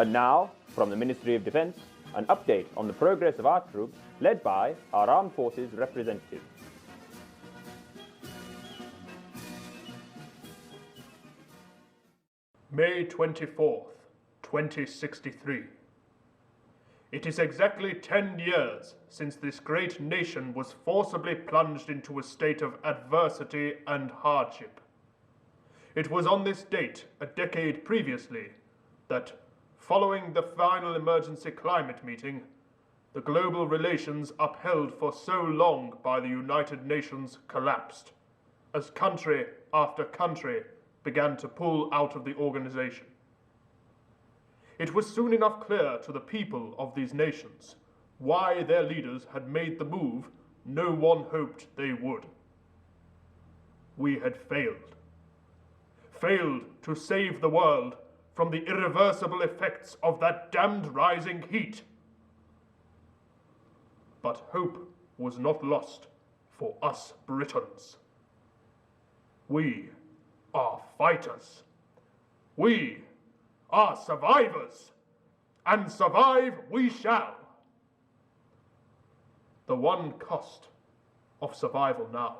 And now, from the Ministry of Defence, an update on the progress of our troops, led by our Armed Forces representative. May 24th, 2063. It is exactly 10 years since this great nation was forcibly plunged into a state of adversity and hardship. It was on this date, a decade previously, that, following the final emergency climate meeting, the global relations upheld for so long by the United Nations collapsed, as country after country began to pull out of the organization. It was soon enough clear to the people of these nations why their leaders had made the move no one hoped they would. We had failed. Failed to save the world from the irreversible effects of that damned rising heat. But hope was not lost for us Britons. We are fighters. We are survivors, and survive we shall. The one cost of survival now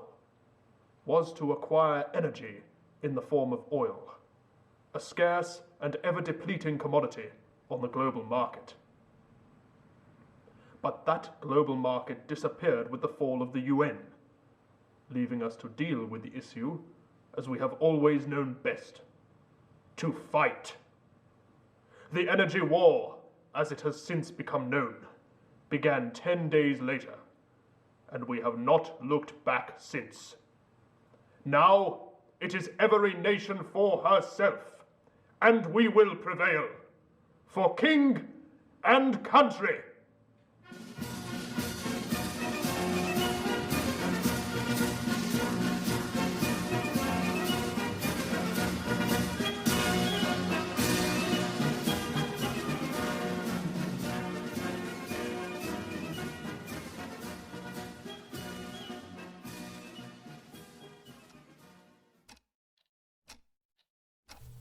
was to acquire energy in the form of oil, a scarce and ever-depleting commodity on the global market. But that global market disappeared with the fall of the UN, leaving us to deal with the issue as we have always known best, to fight. The energy war, as it has since become known, began 10 days later, and we have not looked back since. Now it is every nation for herself, and we will prevail, for king and country.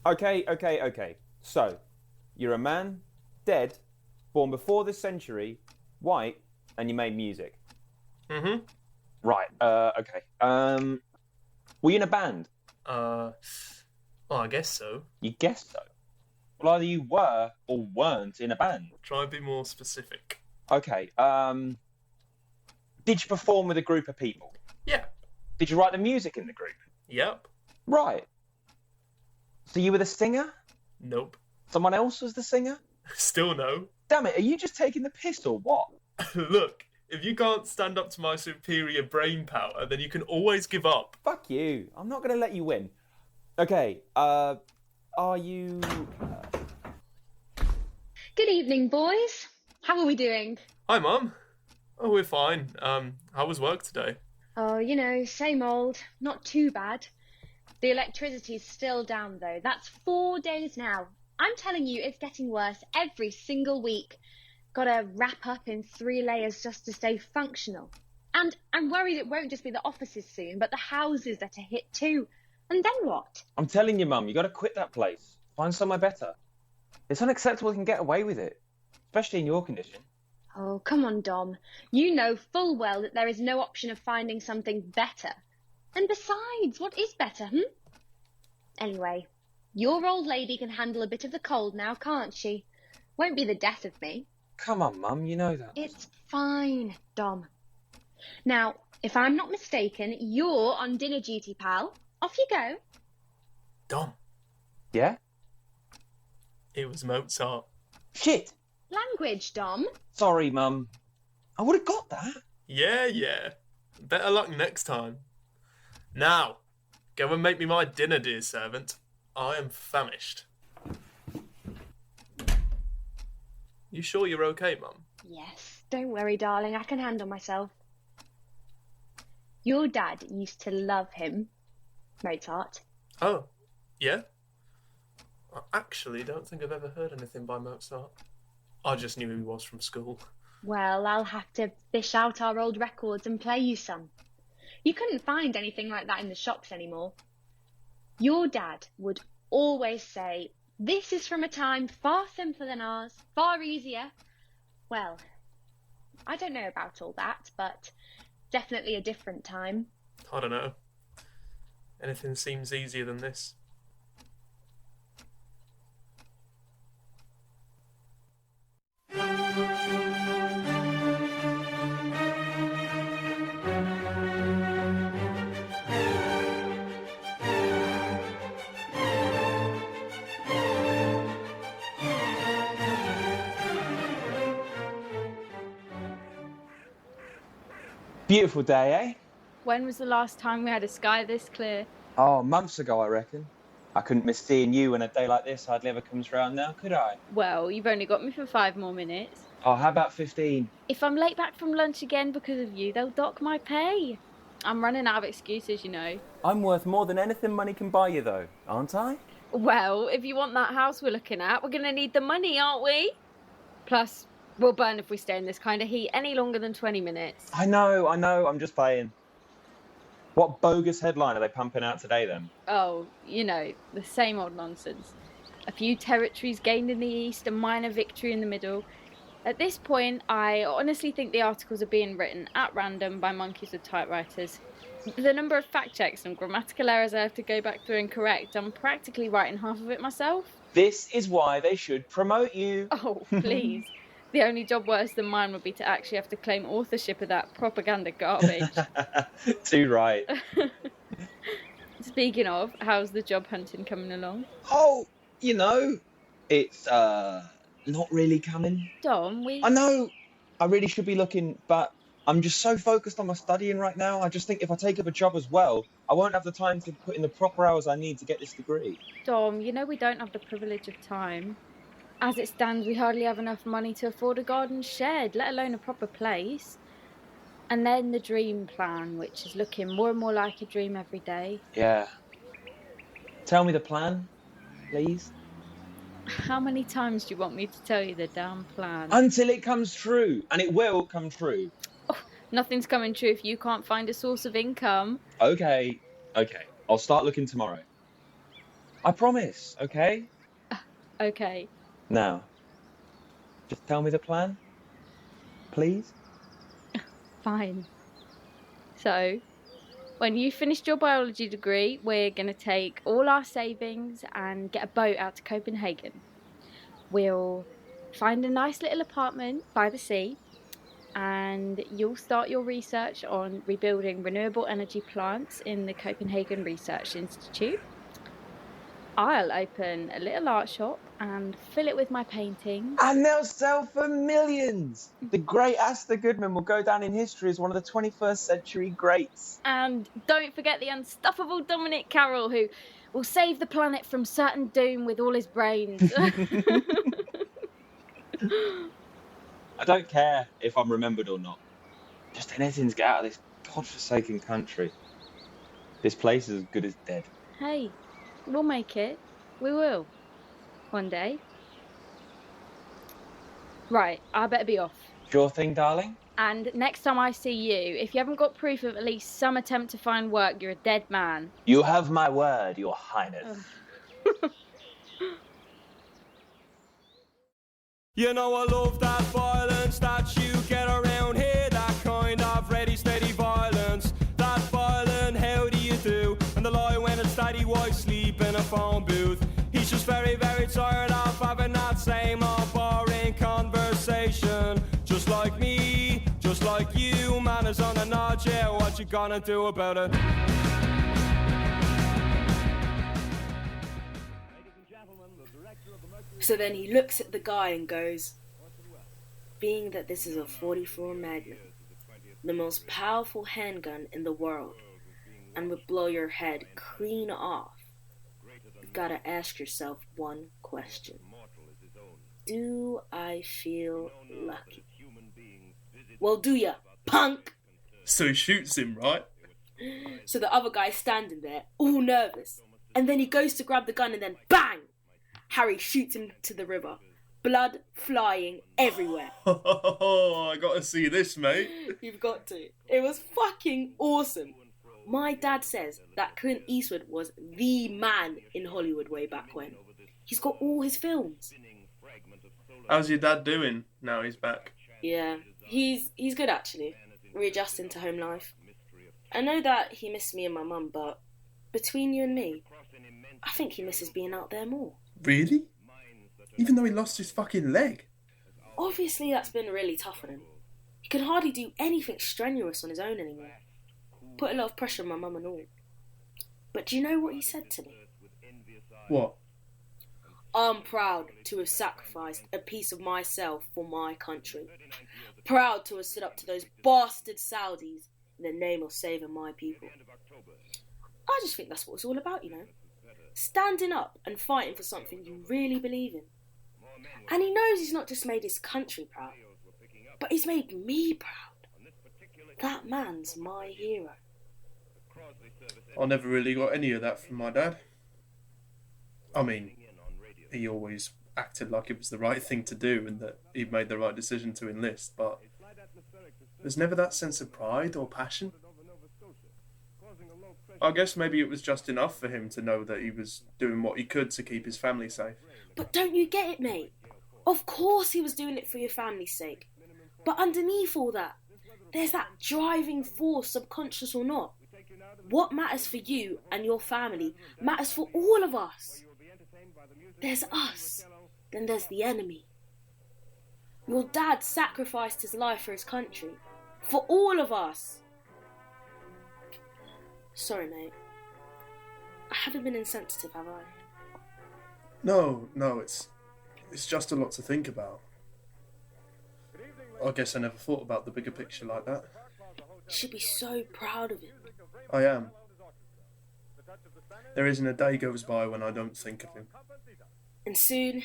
Okay. So, you're a man, dead, born before this century, white, and you made music. Mm-hmm. Right, okay. Were you in a band? Well, I guess so. You guess so. Well, either you were or weren't in a band. Try and be more specific. Okay, did you perform with a group of people? Yeah. Did you write the music in the group? Yep. Right. So you were the singer? Nope. Someone else was the singer? Still no. Damn it, are you just taking the piss or what? Look, if you can't stand up to my superior brain power, then you can always give up. Fuck you. I'm not going to let you win. Okay, are you... Good evening, boys. How are we doing? Hi, Mum. Oh, we're fine. How was work today? Oh, you know, same old. Not too bad. The electricity's still down, though. That's 4 days now. I'm telling you, it's getting worse every single week. Gotta wrap up in 3 layers just to stay functional. And I'm worried it won't just be the offices soon, but the houses that are hit too. And then what? I'm telling you, Mum, you got to quit that place. Find somewhere better. It's unacceptable you can get away with it, especially in your condition. Oh, come on, Dom. You know full well that there is no option of finding something better. And besides, what is better, Anyway, your old lady can handle a bit of the cold now, can't she? Won't be the death of me. Come on, Mum, you know that. It's fine, Dom. Now, if I'm not mistaken, you're on dinner duty, pal. Off you go. Dom. Yeah? It was Mozart. Shit! Language, Dom. Sorry, Mum. I would have got that. Yeah. Better luck next time. Now, go and make me my dinner, dear servant. I am famished. You sure you're okay, Mum? Yes, don't worry, darling. I can handle myself. Your dad used to love him, Mozart. Oh, yeah? I actually don't think I've ever heard anything by Mozart. I just knew who he was from school. Well, I'll have to fish out our old records and play you some. You couldn't find anything like that in the shops anymore. Your dad would always say, This is from a time far simpler than ours, far easier. Well, I don't know about all that, but definitely a different time. I don't know. Anything seems easier than this. Beautiful day, eh? When was the last time we had a sky this clear? Oh, months ago, I reckon. I couldn't miss seeing you when a day like this hardly ever comes round now, could I? Well, you've only got me for 5 more minutes. Oh, how about 15? If I'm late back from lunch again because of you, they'll dock my pay. I'm running out of excuses, you know. I'm worth more than anything money can buy you, though, aren't I? Well, if you want that house we're looking at, we're going to need the money, aren't we? Plus, we'll burn if we stay in this kind of heat any longer than 20 minutes. I know, I'm just playing. What bogus headline are they pumping out today, then? Oh, you know, the same old nonsense. A few territories gained in the east, a minor victory in the middle. At this point, I honestly think the articles are being written at random by monkeys with typewriters. The number of fact checks and grammatical errors I have to go back through and correct, I'm practically writing half of it myself. This is why they should promote you. Oh, please. The only job worse than mine would be to actually have to claim authorship of that propaganda garbage. Too right. Speaking of, how's the job hunting coming along? Oh, you know, it's not really coming. Dom, I know I really should be looking, but I'm just so focused on my studying right now. I just think if I take up a job as well, I won't have the time to put in the proper hours I need to get this degree. Dom, you know we don't have the privilege of time. As it stands, we hardly have enough money to afford a garden shed, let alone a proper place. And then the dream plan, which is looking more and more like a dream every day. Yeah. Tell me the plan, please. How many times do you want me to tell you the damn plan? Until it comes true, and it will come true. Oh, nothing's coming true if you can't find a source of income. Okay. I'll start looking tomorrow. I promise, okay? Okay. Now, just tell me the plan, please. Fine. So, when you finished your biology degree, we're going to take all our savings and get a boat out to Copenhagen. We'll find a nice little apartment by the sea, and you'll start your research on rebuilding renewable energy plants in the Copenhagen Research Institute. I'll open a little art shop and fill it with my paintings. And they'll sell for millions. The great Aster Goodman will go down in history as one of the 21st century greats. And don't forget the unstoppable Dominic Carroll, who will save the planet from certain doom with all his brains. I don't care if I'm remembered or not. Just anything to get out of this godforsaken country. This place is as good as dead. Hey, we'll make it. We will. One day. Right, I better be off. Sure thing, darling. And next time I see you, if you haven't got proof of at least some attempt to find work, you're a dead man. You have my word, Your Highness. You know I love that violence that you get around here, that kind of ready, steady violence. That violent, how do you do? And the lie when it's daddy white sleep in a phone booth. He's just very, very tired of having that same old boring conversation. Just like me, just like you, man is on a nod, yeah, what you gonna do about it? So then he looks at the guy and goes, being that this is a 44 Magnum, the most powerful handgun in the world, and would blow your head clean off, you've got to ask yourself one question. Do I feel lucky? Well, do ya, punk? So he shoots him, right? So the other guy's standing there, all nervous, and then he goes to grab the gun and then bang! Harry shoots him to the river. Blood flying everywhere. I gotta see this, mate. You've got to. It was fucking awesome. My dad says that Clint Eastwood was the man in Hollywood way back when. He's got all his films. How's your dad doing now he's back? Yeah, he's good actually, readjusting to home life. I know that he missed me and my mum, but between you and me, I think he misses being out there more. Really? Even though he lost his fucking leg? Obviously that's been really tough on him. He can hardly do anything strenuous on his own anymore. Put a lot of pressure on my mum and all. But do you know what he said to me? What? I'm proud to have sacrificed a piece of myself for my country. Proud to have stood up to those bastard Saudis in the name of saving my people. I just think that's what it's all about, you know. Standing up and fighting for something you really believe in. And he knows he's not just made his country proud, but he's made me proud. That man's my hero. I never really got any of that from my dad. I mean, he always acted like it was the right thing to do and that he'd made the right decision to enlist, but there's never that sense of pride or passion. I guess maybe it was just enough for him to know that he was doing what he could to keep his family safe. But don't you get it, mate? Of course he was doing it for your family's sake. But underneath all that, there's that driving force, subconscious or not. What matters for you and your family matters for all of us. There's us, then there's the enemy. Your dad sacrificed his life for his country. For all of us. Sorry, mate. I haven't been insensitive, have I? No, it's just a lot to think about. I guess I never thought about the bigger picture like that. You should be so proud of him. I am. There isn't a day goes by when I don't think of him. And soon,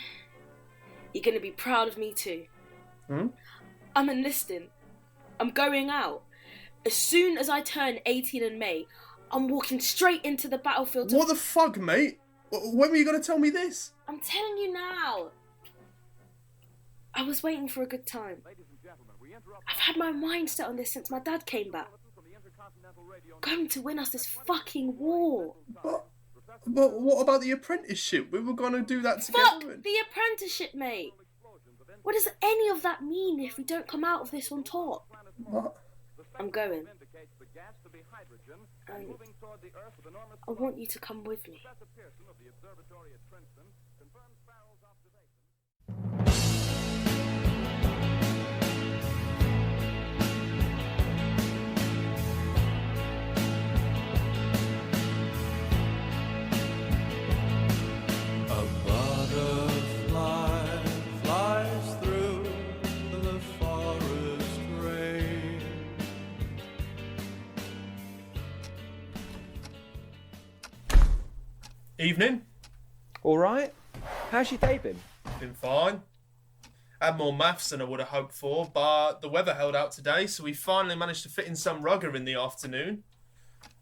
you're going to be proud of me too. Hmm? I'm enlisting. I'm going out. As soon as I turn 18 in May, I'm walking straight into the battlefield. What the fuck, mate? When were you going to tell me this? I'm telling you now. I was waiting for a good time. I've had my mind set on this since my dad came back. Going to win us this fucking war. But what about the apprenticeship? We were going to do that together. Fuck the apprenticeship, mate. What does any of that mean if we don't come out of this on top? What? I'm going. And I want you to come with me. Evening. All right. How's your day been? Been fine. Had more maths than I would have hoped for, but the weather held out today, so we finally managed to fit in some rugger in the afternoon.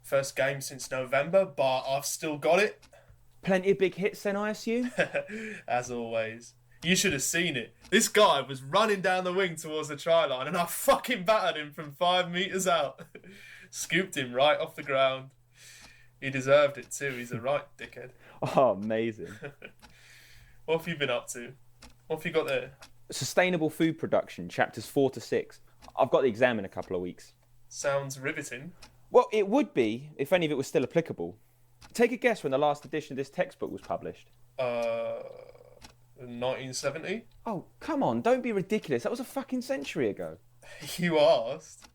First game since November, but I've still got it. Plenty of big hits then, I assume? As always. You should have seen it. This guy was running down the wing towards the try line, and I fucking battered him from 5 metres out. Scooped him right off the ground. He deserved it too. He's a right dickhead. Oh, amazing. What have you been up to? What have you got there? Sustainable food production, chapters 4 to 6. I've got the exam in a couple of weeks. Sounds riveting. Well, it would be if any of it was still applicable. Take a guess when the last edition of this textbook was published. 1970? Oh, come on, don't be ridiculous. That was a fucking century ago. You asked.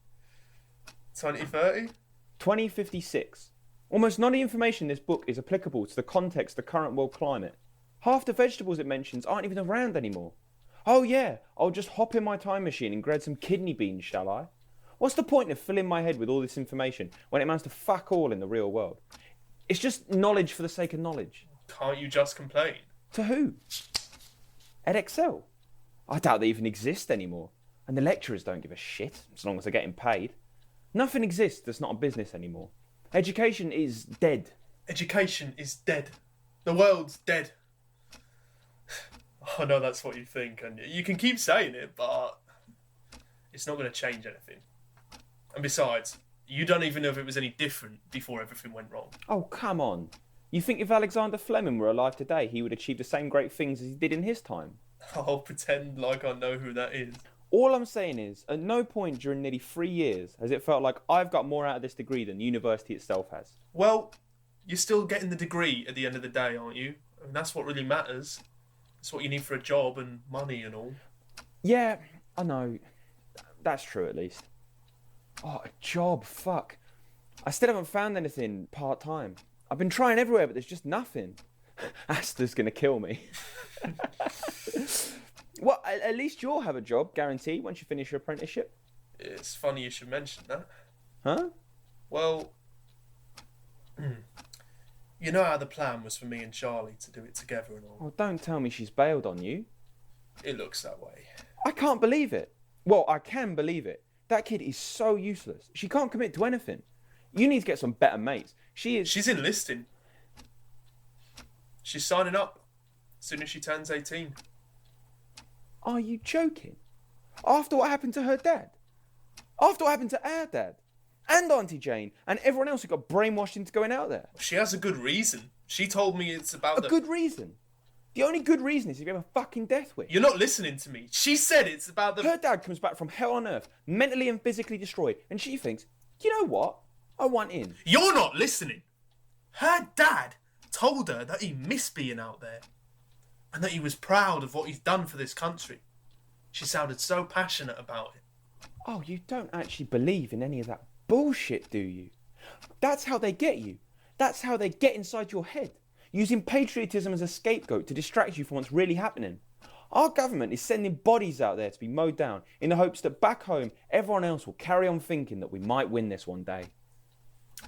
2030? 2056. Almost none of the information in this book is applicable to the context of the current world climate. Half the vegetables it mentions aren't even around anymore. Oh yeah, I'll just hop in my time machine and grab some kidney beans, shall I? What's the point of filling my head with all this information when it amounts to fuck all in the real world? It's just knowledge for the sake of knowledge. Can't you just complain? To who? EdXL? I doubt they even exist anymore. And the lecturers don't give a shit, as long as they're getting paid. Nothing exists that's not a business anymore. Education is dead. Education is dead. The world's dead. I know that's what you think, and you can keep saying it, but it's not going to change anything. And besides, you don't even know if it was any different before everything went wrong. Oh, come on. You think if Alexander Fleming were alive today, he would achieve the same great things as he did in his time? I'll pretend like I know who that is. All I'm saying is, at no point during nearly 3 years has it felt like I've got more out of this degree than the university itself has. Well, you're still getting the degree at the end of the day, aren't you? I mean, that's what really matters. It's what you need for a job and money and all. Yeah, I know. That's true, at least. Oh, a job, fuck. I still haven't found anything part-time. I've been trying everywhere, but there's just nothing. Aster's going to kill me. Well, at least you'll have a job, guaranteed, once you finish your apprenticeship. It's funny you should mention that. Huh? Well, you know how the plan was for me and Charlie to do it together and all. Oh, don't tell me she's bailed on you. It looks that way. I can't believe it. Well, I can believe it. That kid is so useless. She can't commit to anything. You need to get some better mates. She's enlisting. She's signing up as soon as she turns 18. Are you joking? After what happened to her dad? After what happened to our dad? And Auntie Jane? And everyone else who got brainwashed into going out there? She has a good reason. She told me it's about a good reason? The only good reason is if you have a fucking death wish. You're not listening to me. She said it's about the... Her dad comes back from hell on earth, mentally and physically destroyed, and she thinks, you know what? I want in. You're not listening. Her dad told her that he missed being out there and that he was proud of what he's done for this country. She sounded so passionate about it. Oh, you don't actually believe in any of that bullshit, do you? That's how they get you. That's how they get inside your head, using patriotism as a scapegoat to distract you from what's really happening. Our government is sending bodies out there to be mowed down in the hopes that back home, everyone else will carry on thinking that we might win this one day.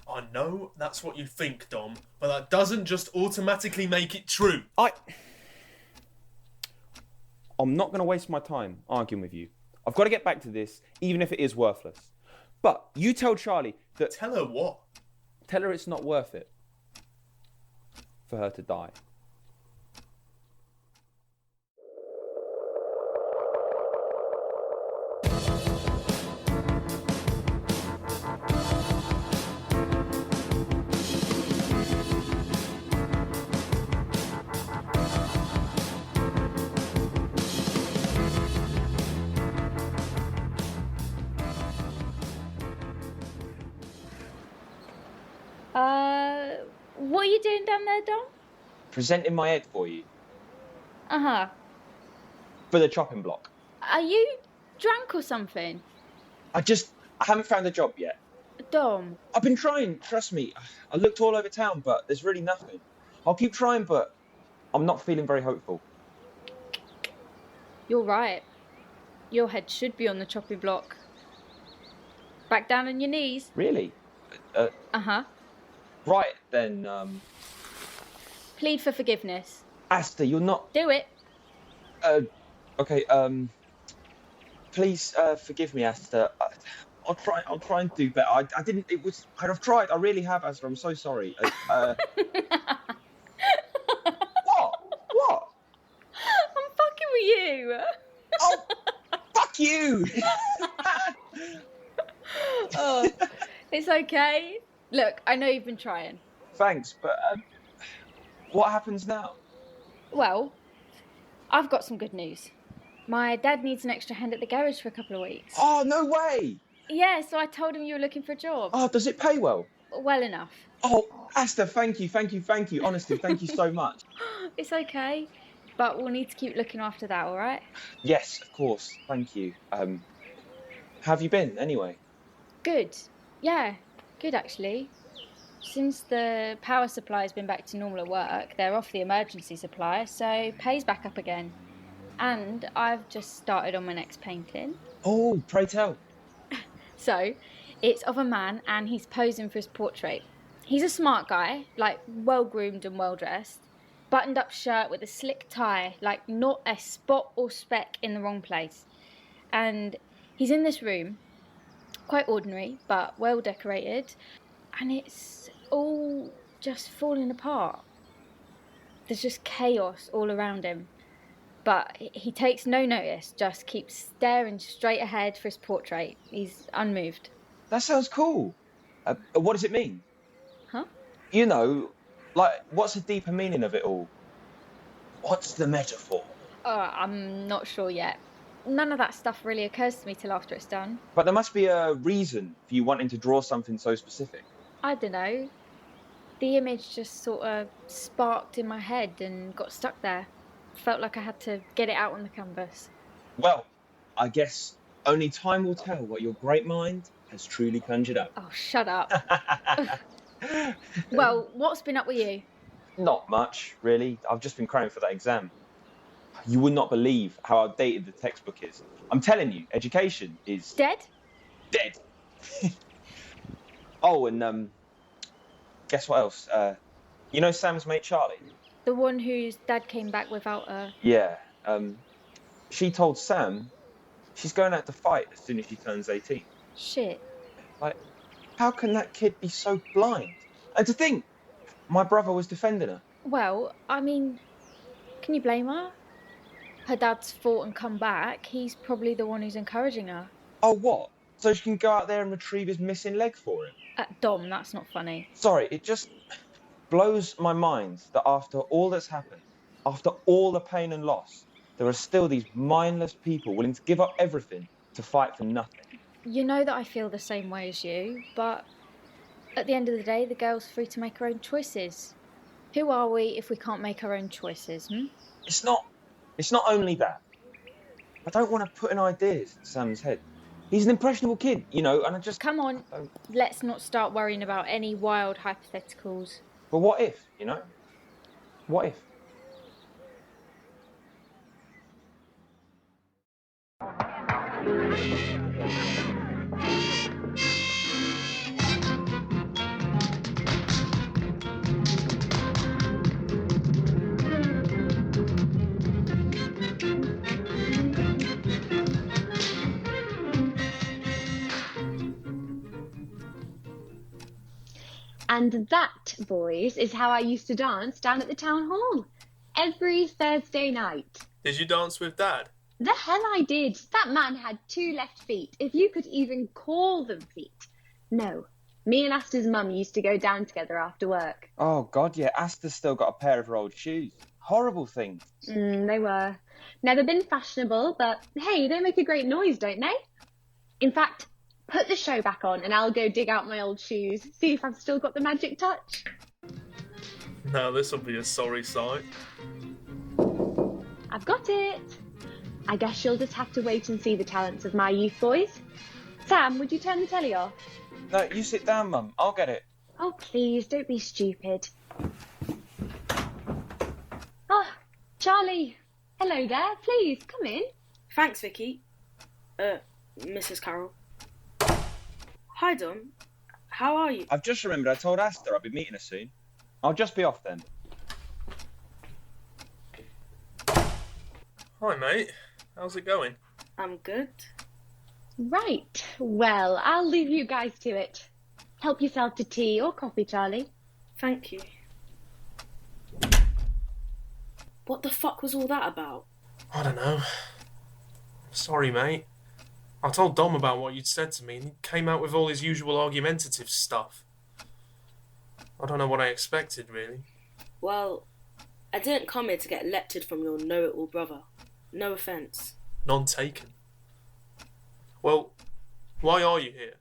I know that's what you think, Dom, but that doesn't just automatically make it true. I'm not going to waste my time arguing with you. I've got to get back to this, even if it is worthless. But you tell Charlie that... Tell her what? Tell her it's not worth it for her to die. What are you doing down there, Dom? Presenting my head for you. Uh-huh. For the chopping block. Are you drunk or something? I haven't found a job yet. Dom. I've been trying, trust me. I looked all over town, but there's really nothing. I'll keep trying, but I'm not feeling very hopeful. You're right. Your head should be on the chopping block. Back down on your knees. Really? Uh-huh. Right, then, Plead for forgiveness. Aster, you're not... Do it. Okay, please, forgive me, Aster. I'll try and do better. I've tried, I really have, Aster, I'm so sorry. What? I'm fucking with you. Oh, fuck you! Oh, it's okay. Look, I know you've been trying. Thanks, but what happens now? Well, I've got some good news. My dad needs an extra hand at the garage for a couple of weeks. Oh, no way! Yeah, so I told him you were looking for a job. Oh, does it pay well? Well enough. Oh, Aster, thank you. Honestly, thank you so much. It's okay, but we'll need to keep looking after that, all right? Yes, of course. Thank you. How have you been, anyway? Good. Yeah, good actually. Since the power supply has been back to normal at work, they're off the emergency supply, so pay's back up again. And I've just started on my next painting. Oh, pray tell. So, it's of a man and he's posing for his portrait. He's a smart guy, like well-groomed and well-dressed. Buttoned-up shirt with a slick tie, like not a spot or speck in the wrong place. And he's in this room, quite ordinary, but well-decorated. And it's all just falling apart. There's just chaos all around him. But he takes no notice, just keeps staring straight ahead for his portrait. He's unmoved. That sounds cool. What does it mean? Huh? You know, Like, what's the deeper meaning of it all? What's the metaphor? I'm not sure yet. None of that stuff really occurs to me till after it's done. But there must be a reason for you wanting to draw something so specific. I don't know. The image just sort of sparked in my head and got stuck there. Felt like I had to get it out on the canvas. Well, I guess only time will tell what your great mind has truly conjured up. Oh, shut up. Well, what's been up with you? Not much, really. I've just been cramming for that exam. You would not believe how outdated the textbook is. I'm telling you, education is... Dead? Dead. Oh, and guess what else? You know Sam's mate Charlie? The one whose dad came back without a... Yeah. She told Sam she's going out to fight as soon as she turns 18. Shit. Like, how can that kid be so blind? And to think, my brother was defending her. Well, I mean, can you blame her? Her dad's fought and come back. He's probably the one who's encouraging her. Oh, what? So she can go out there and retrieve his missing leg for him? Dom, that's not funny. Sorry, it just blows my mind that after all that's happened, after all the pain and loss, there are still these mindless people willing to give up everything to fight for nothing. You know that I feel the same way as you, but at the end of the day, the girl's free to make her own choices. Who are we if we can't make our own choices, It's not only that. I don't want to put in ideas in Sam's head. He's an impressionable kid, you know, and I just... Come on, let's not start worrying about any wild hypotheticals. But what if, you know? What if? And that, boys, is how I used to dance down at the town hall. Every Thursday night. Did you dance with Dad? The hell I did. That man had 2 left feet, if you could even call them feet. No. Me and Aster's mum used to go down together after work. Oh, God, yeah. Aster's still got a pair of her old shoes. Horrible things. They were. Never been fashionable, but hey, they make a great noise, don't they? In fact, put the show back on and I'll go dig out my old shoes, see if I've still got the magic touch. No, this'll be a sorry sight. I've got it. I guess you'll just have to wait and see the talents of my youth, boys. Sam, would you turn the telly off? No, you sit down, Mum. I'll get it. Oh, please, don't be stupid. Oh, Charlie. Hello there. Please, come in. Thanks, Vicky. Mrs. Carroll. Hi, Dom. How are you? I've just remembered I told Aster I'll be meeting her soon. I'll just be off then. Hi, mate. How's it going? I'm good. Right. Well, I'll leave you guys to it. Help yourself to tea or coffee, Charlie. Thank you. What the fuck was all that about? I don't know. Sorry, mate. I told Dom about what you'd said to me and he came out with all his usual argumentative stuff. I don't know what I expected, really. Well, I didn't come here to get lectured from your know-it-all brother. No offence. None taken. Well, why are you here?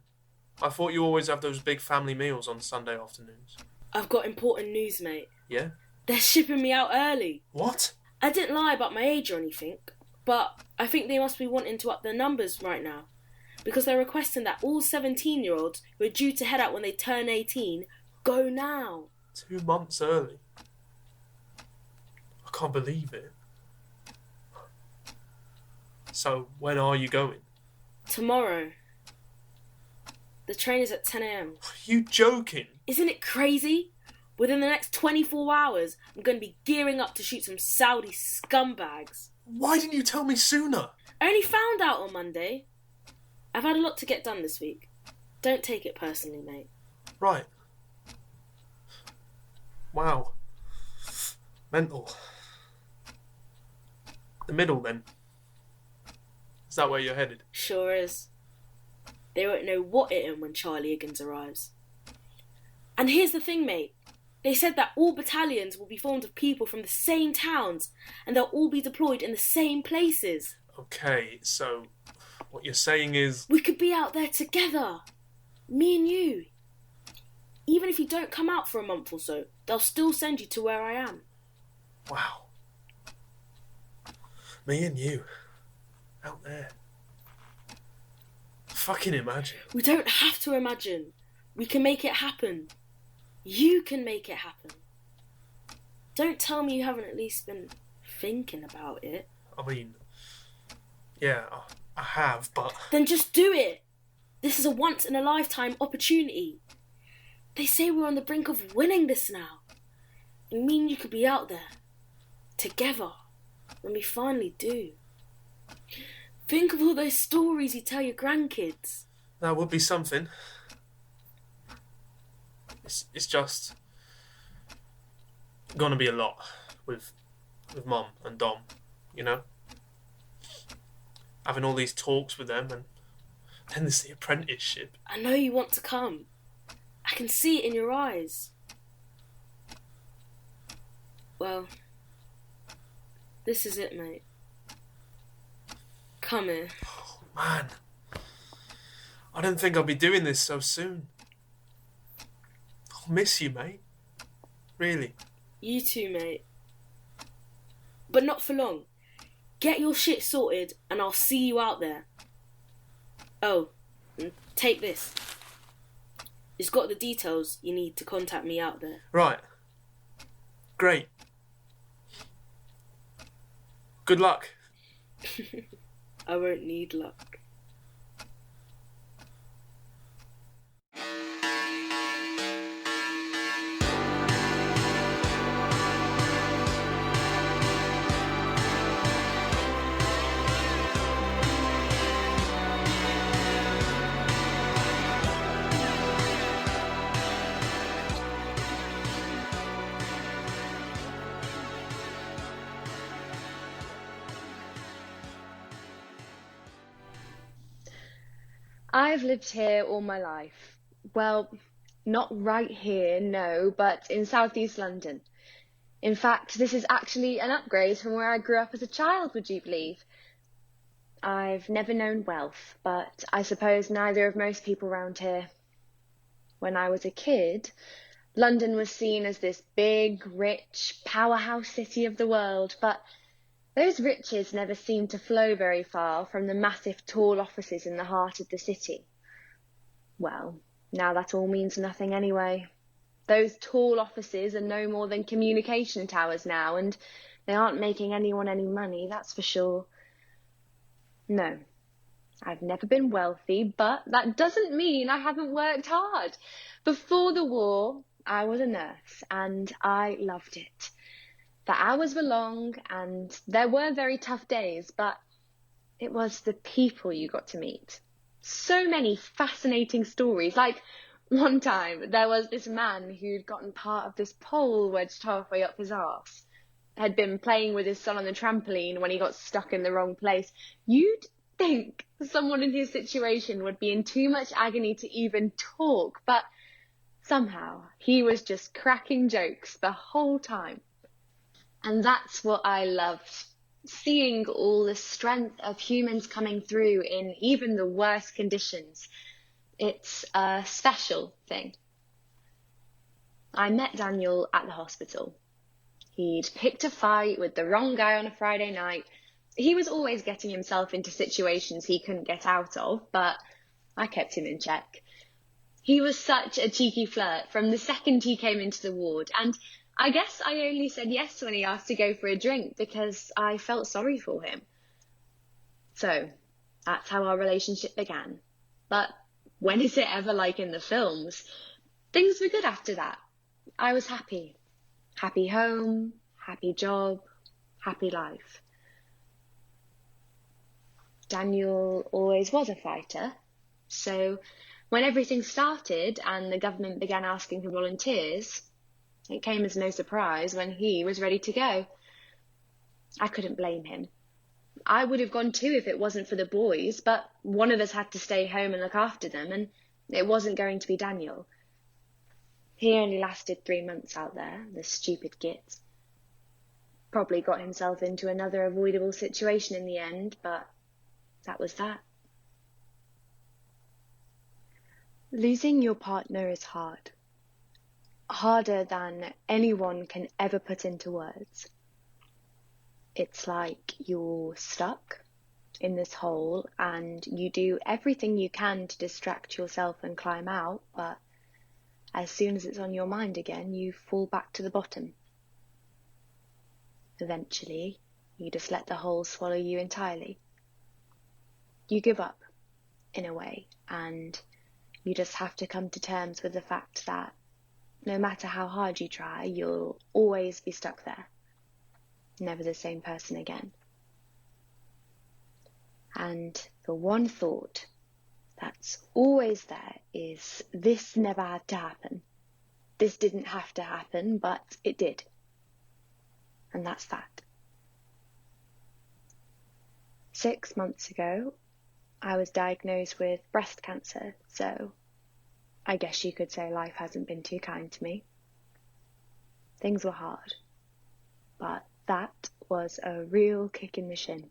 I thought you always have those big family meals on Sunday afternoons. I've got important news, mate. Yeah? They're shipping me out early. What? I didn't lie about my age or anything, but I think they must be wanting to up their numbers right now, because they're requesting that all 17-year-olds who are due to head out when they turn 18 go now. 2 months early. I can't believe it. So, when are you going? Tomorrow. The train is at 10 a.m. Are you joking? Isn't it crazy? Within the next 24 hours, I'm going to be gearing up to shoot some Saudi scumbags. Why didn't you tell me sooner? I only found out on Monday. I've had a lot to get done this week. Don't take it personally, mate. Right. Wow. Mental. The middle, then. Is that where you're headed? Sure is. They won't know what hit him when Charlie Higgins arrives. And here's the thing, mate. They said that all battalions will be formed of people from the same towns, and they'll all be deployed in the same places. Okay, so what you're saying is... We could be out there together. Me and you. Even if you don't come out for a month or so, they'll still send you to where I am. Wow. Me and you. Out there. Fucking imagine. We don't have to imagine. We can make it happen. You can make it happen. Don't tell me you haven't at least been thinking about it. I mean, yeah, I have, but... Then just do it. This is a once-in-a-lifetime opportunity. They say we're on the brink of winning this now. And me and you could be out there, together, when we finally do. Think of all those stories you tell your grandkids. That would be something. It's just gonna be a lot with Mum and Dom, you know? Having all these talks with them, and then there's the apprenticeship. I know you want to come. I can see it in your eyes. Well, this is it, mate. Come here. Oh, man. I didn't think I'd be doing this so soon. I'll miss you, mate. Really. You too, mate. But not for long. Get your shit sorted and I'll see you out there. Oh, and take this. It's got the details you need to contact me out there. Right. Great. Good luck. I won't need luck. I've lived here all my life. Well, not right here, no, but in southeast London. In fact, this is actually an upgrade from where I grew up as a child, would you believe? I've never known wealth, but I suppose neither of most people round here. When I was a kid, London was seen as this big, rich, powerhouse city of the world, but those riches never seemed to flow very far from the massive tall offices in the heart of the city. Well, now that all means nothing anyway. Those tall offices are no more than communication towers now, and they aren't making anyone any money, that's for sure. No, I've never been wealthy, but that doesn't mean I haven't worked hard. Before the war, I was a nurse, and I loved it. The hours were long and there were very tough days, but it was the people you got to meet. So many fascinating stories. Like one time there was this man who'd gotten part of this pole wedged halfway up his arse. Had been playing with his son on the trampoline when he got stuck in the wrong place. You'd think someone in his situation would be in too much agony to even talk, but somehow he was just cracking jokes the whole time. And that's what I loved, seeing all the strength of humans coming through in even the worst conditions. It's a special thing. I met Daniel at the hospital. He'd picked a fight with the wrong guy on a Friday night. He was always getting himself into situations he couldn't get out of, but I kept him in check. He was such a cheeky flirt from the second he came into the ward, and I guess I only said yes when he asked to go for a drink because I felt sorry for him. So, that's how our relationship began. But when is it ever like in the films? Things were good after that. I was happy. Happy home, happy job, happy life. Daniel always was a fighter, so when everything started and the government began asking for volunteers, it came as no surprise when he was ready to go. I couldn't blame him. I would have gone too if it wasn't for the boys, but one of us had to stay home and look after them, and it wasn't going to be Daniel. He only lasted 3 months out there, the stupid git. Probably got himself into another avoidable situation in the end, but that was that. Losing your partner is hard. Harder than anyone can ever put into words. It's like you're stuck in this hole and you do everything you can to distract yourself and climb out, but as soon as it's on your mind again, you fall back to the bottom. Eventually, you just let the hole swallow you entirely. You give up, in a way, and you just have to come to terms with the fact that no matter how hard you try, you'll always be stuck there. Never the same person again. And the one thought that's always there is, this never had to happen. This didn't have to happen, but it did. And that's that. 6 months ago, I was diagnosed with breast cancer, so I guess you could say life hasn't been too kind to me. Things were hard, but that was a real kick in the shin.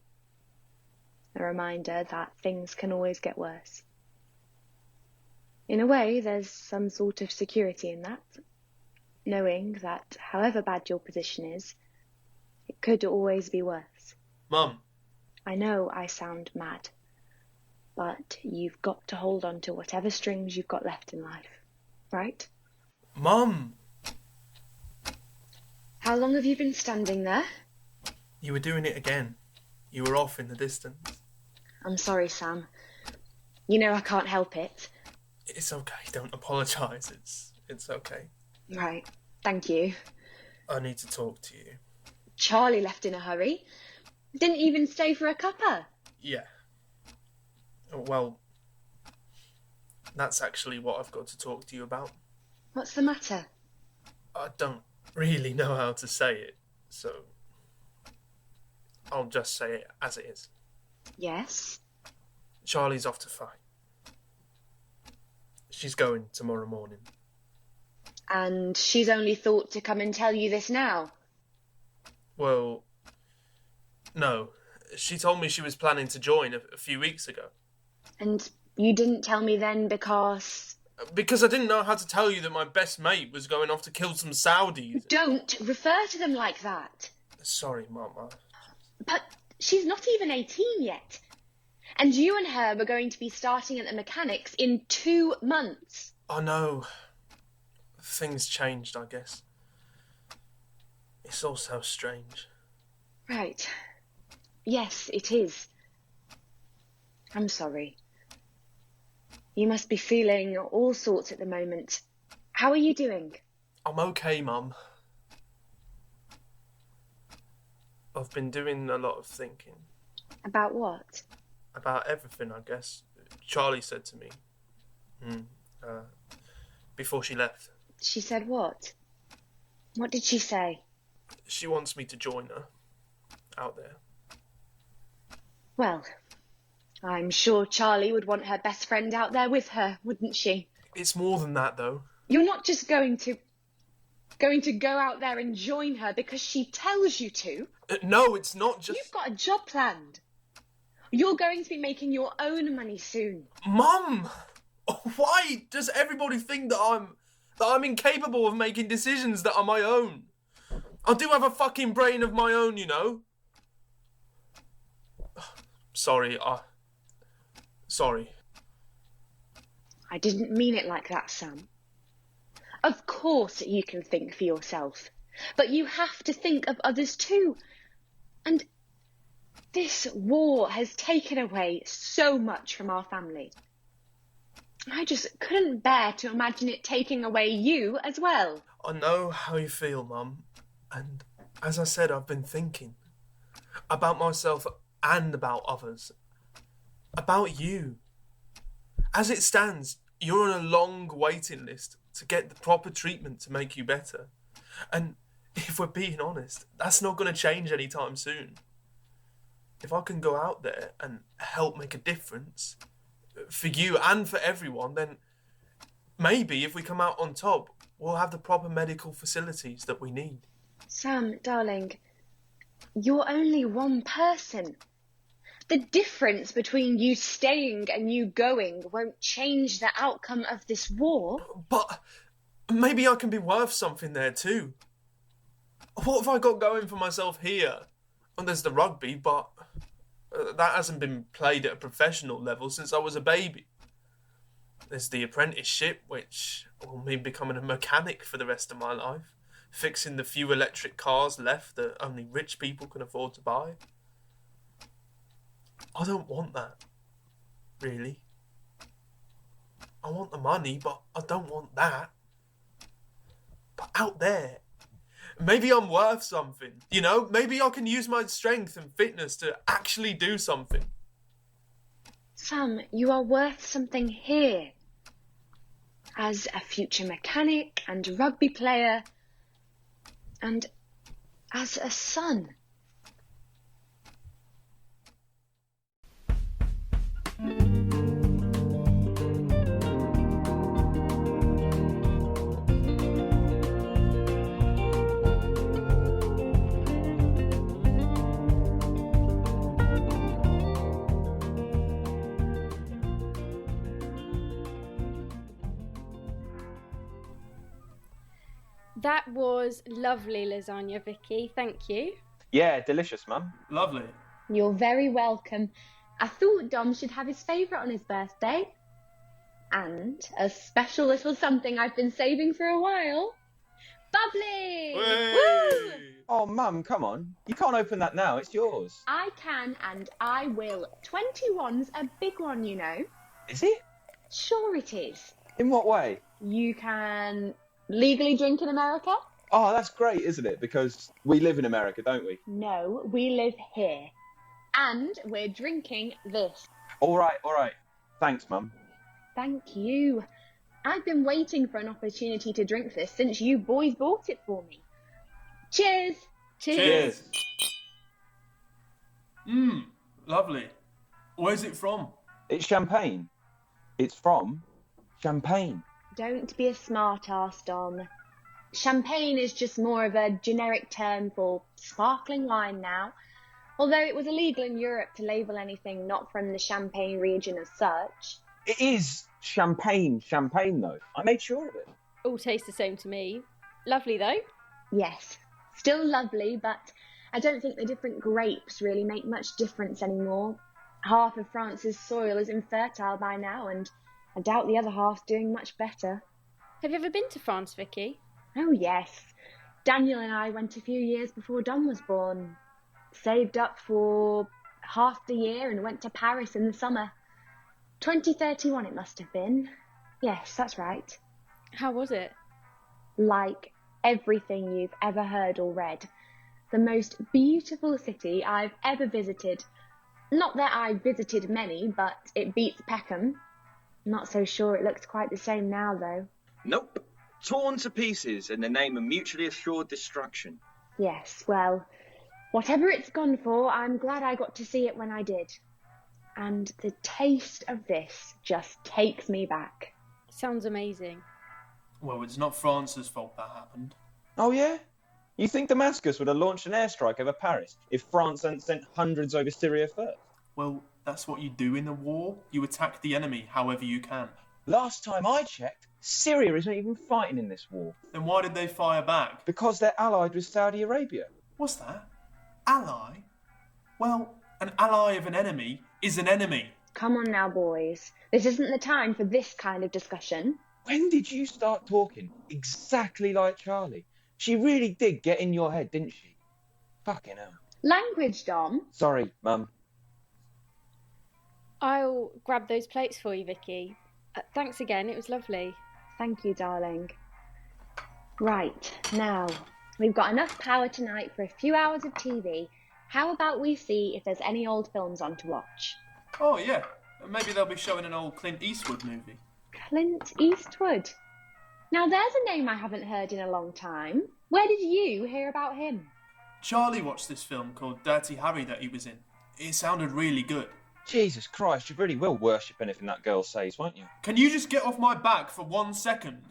A reminder that things can always get worse. In a way, there's some sort of security in that, knowing that however bad your position is, it could always be worse. Mum. I know I sound mad, but you've got to hold on to whatever strings you've got left in life, right? Mum! How long have you been standing there? You were doing it again. You were off in the distance. I'm sorry, Sam. You know I can't help it. It's okay, don't apologise. It's okay. Right, thank you. I need to talk to you. Charlie left in a hurry. Didn't even stay for a cuppa. Yeah. Well, that's actually what I've got to talk to you about. What's the matter? I don't really know how to say it, so I'll just say it as it is. Yes? Charlie's off to fight. She's going tomorrow morning. And she's only thought to come and tell you this now? Well, no. She told me she was planning to join a few weeks ago. And you didn't tell me then because... Because I didn't know how to tell you that my best mate was going off to kill some Saudis. Don't refer to them like that. Sorry, Mama. But she's not even 18 yet. And you and her were going to be starting at the mechanics in 2 months. I know. Things changed, I guess. It's all so strange. Right. Yes, it is. I'm sorry. You must be feeling all sorts at the moment. How are you doing? I'm okay, Mum. I've been doing a lot of thinking. About what? About everything, I guess. Charlie said to me. Before she left. She said what? What did she say? She wants me to join her. Out there. Well, I'm sure Charlie would want her best friend out there with her, wouldn't she? It's more than that, though. You're not just going to go out there and join her because she tells you to. No, it's not just... You've got a job planned. You're going to be making your own money soon. Mum! Why does everybody think that I'm incapable of making decisions that are my own? I do have a fucking brain of my own, you know? Sorry. I didn't mean it like that, Sam. Of course you can think for yourself, but you have to think of others too. And this war has taken away so much from our family. I just couldn't bear to imagine it taking away you as well. I know how you feel, Mum. And as I said, I've been thinking about myself and about others. About you. As it stands, you're on a long waiting list to get the proper treatment to make you better. And if we're being honest, that's not going to change anytime soon. If I can go out there and help make a difference for you and for everyone, then maybe if we come out on top, we'll have the proper medical facilities that we need. Sam, darling, you're only one person. The difference between you staying and you going won't change the outcome of this war. But maybe I can be worth something there too. What have I got going for myself here? Well, there's the rugby, but that hasn't been played at a professional level since I was a baby. There's the apprenticeship, which will mean becoming a mechanic for the rest of my life, fixing the few electric cars left that only rich people can afford to buy. I don't want that, really. I want the money, but I don't want that. But out there, maybe I'm worth something, you know? Maybe I can use my strength and fitness to actually do something. Sam, you are worth something here. As a future mechanic and rugby player, and as a son. That was lovely lasagna, Vicky. Thank you. Yeah, delicious, Mum. Lovely. You're very welcome. I thought Dom should have his favourite on his birthday. And a special little something I've been saving for a while. Bubbly! Woo! Oh, Mum, come on. You can't open that now. It's yours. I can and I will. 21's a big one, you know. Is it? Sure it is. In what way? You can legally drink in America? Oh, that's great, isn't it? Because we live in America, don't we? No, we live here. And we're drinking this. All right. Thanks, Mum. Thank you. I've been waiting for an opportunity to drink this since you boys bought it for me. Cheers! Cheers. Lovely. Where's it from? It's champagne. It's from Champagne. Don't be a smart-ass, Dom. Champagne is just more of a generic term for sparkling wine now, although it was illegal in Europe to label anything not from the Champagne region as such. It is champagne though. I made sure of it. All taste the same to me. Lovely though. Yes, still lovely, but I don't think the different grapes really make much difference anymore. Half of France's soil is infertile by now, and I doubt the other half's doing much better. Have you ever been to France, Vicky? Oh yes. Daniel and I went a few years before Dom was born. Saved up for half the year and went to Paris in the summer. 2031 it must have been. Yes, that's right. How was it? Like everything you've ever heard or read. The most beautiful city I've ever visited. Not that I visited many, but it beats Peckham. Not so sure it looks quite the same now, though. Nope. Torn to pieces in the name of mutually assured destruction. Yes, well, whatever it's gone for, I'm glad I got to see it when I did. And the taste of this just takes me back. Sounds amazing. Well, it's not France's fault that happened. Oh, yeah? You think Damascus would have launched an airstrike over Paris if France hadn't sent hundreds over Syria first? Well, that's what you do in a war. You attack the enemy however you can. Last time I checked, Syria isn't even fighting in this war. Then why did they fire back? Because they're allied with Saudi Arabia. What's that? Ally? Well, an ally of an enemy is an enemy. Come on now, boys. This isn't the time for this kind of discussion. When did you start talking exactly like Charlie? She really did get in your head, didn't she? Fucking hell. Language, Dom. Sorry, Mum. I'll grab those plates for you, Vicky. Thanks again, it was lovely. Thank you, darling. Right, now, we've got enough power tonight for a few hours of TV. How about we see if there's any old films on to watch? Oh, yeah. Maybe they'll be showing an old Clint Eastwood movie. Clint Eastwood. Now there's a name I haven't heard in a long time. Where did you hear about him? Charlie watched this film called Dirty Harry that he was in. It sounded really good. Jesus Christ, you really will worship anything that girl says, won't you? Can you just get off my back for 1 second?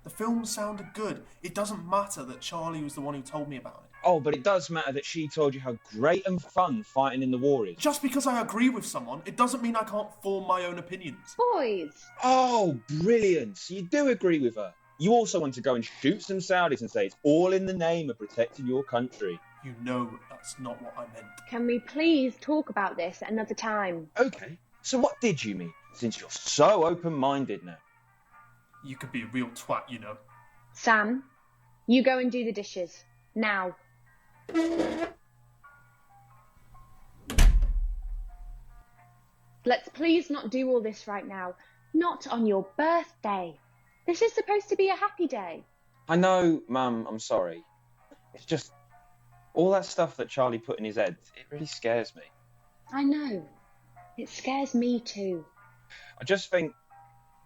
The film sounded good. It doesn't matter that Charlie was the one who told me about it. Oh, but it does matter that she told you how great and fun fighting in the war is. Just because I agree with someone, it doesn't mean I can't form my own opinions. Boys! Oh, brilliant. So you do agree with her. You also want to go and shoot some Saudis and say it's all in the name of protecting your country. You know that's not what I meant. Can we please talk about this another time? Okay, so what did you mean? Since you're so open-minded now. You could be a real twat, you know. Sam, you go and do the dishes. Now. Let's please not do all this right now. Not on your birthday. This is supposed to be a happy day. I know, Mum, I'm sorry. It's just all that stuff that Charlie put in his head, it really scares me. I know. It scares me too. I just think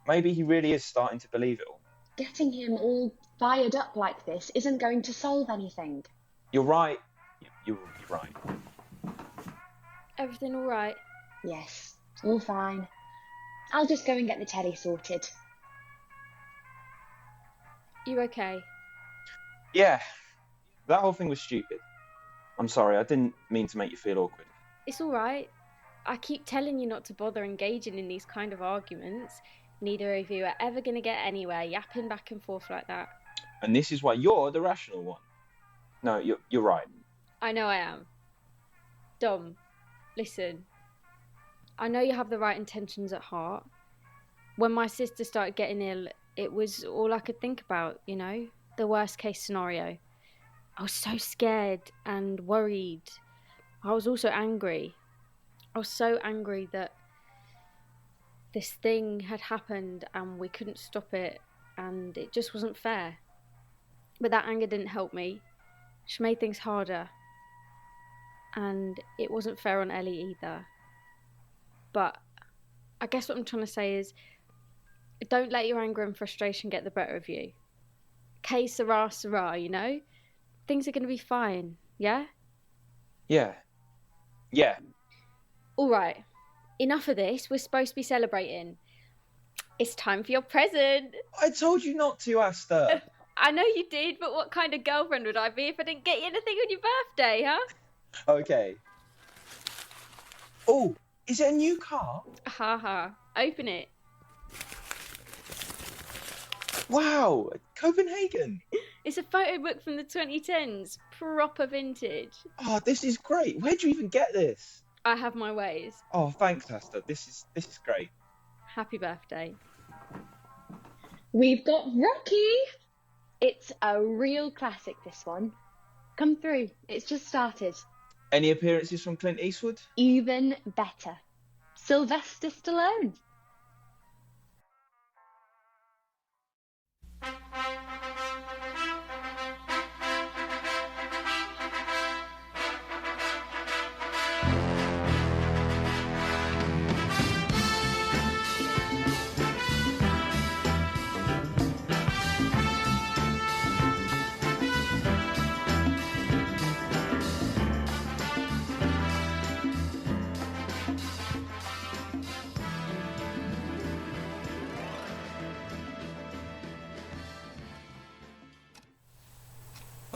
maybe he really is starting to believe it all. Getting him all fired up like this isn't going to solve anything. You're right. You're right. Everything all right? Yes, all fine. I'll just go and get the telly sorted. You okay? Yeah, that whole thing was stupid. I'm sorry, I didn't mean to make you feel awkward. It's all right. I keep telling you not to bother engaging in these kind of arguments. Neither of you are ever going to get anywhere yapping back and forth like that. And this is why you're the rational one. No, you're right. I know I am. Dom, listen. I know you have the right intentions at heart. When my sister started getting ill, it was all I could think about, you know? The worst case scenario. I was so scared and worried. I was also angry. I was so angry that this thing had happened and we couldn't stop it and it just wasn't fair. But that anger didn't help me. She made things harder. And it wasn't fair on Ellie either. But I guess what I'm trying to say is, don't let your anger and frustration get the better of you. Que sera, sera, you know? Things are going to be fine, yeah? Yeah. All right, enough of this. We're supposed to be celebrating. It's time for your present. I told you not to, Aster. I know you did, but what kind of girlfriend would I be if I didn't get you anything on your birthday, huh? Okay. Oh, is it a new car? Ha. Open it. Wow, Copenhagen. It's a photo book from the 2010s. Proper vintage. Oh, this is great. Where'd you even get this? I have my ways. Oh, thanks, Aster. This is great. Happy birthday. We've got Rocky. It's a real classic, this one. Come through. It's just started. Any appearances from Clint Eastwood? Even better. Sylvester Stallone.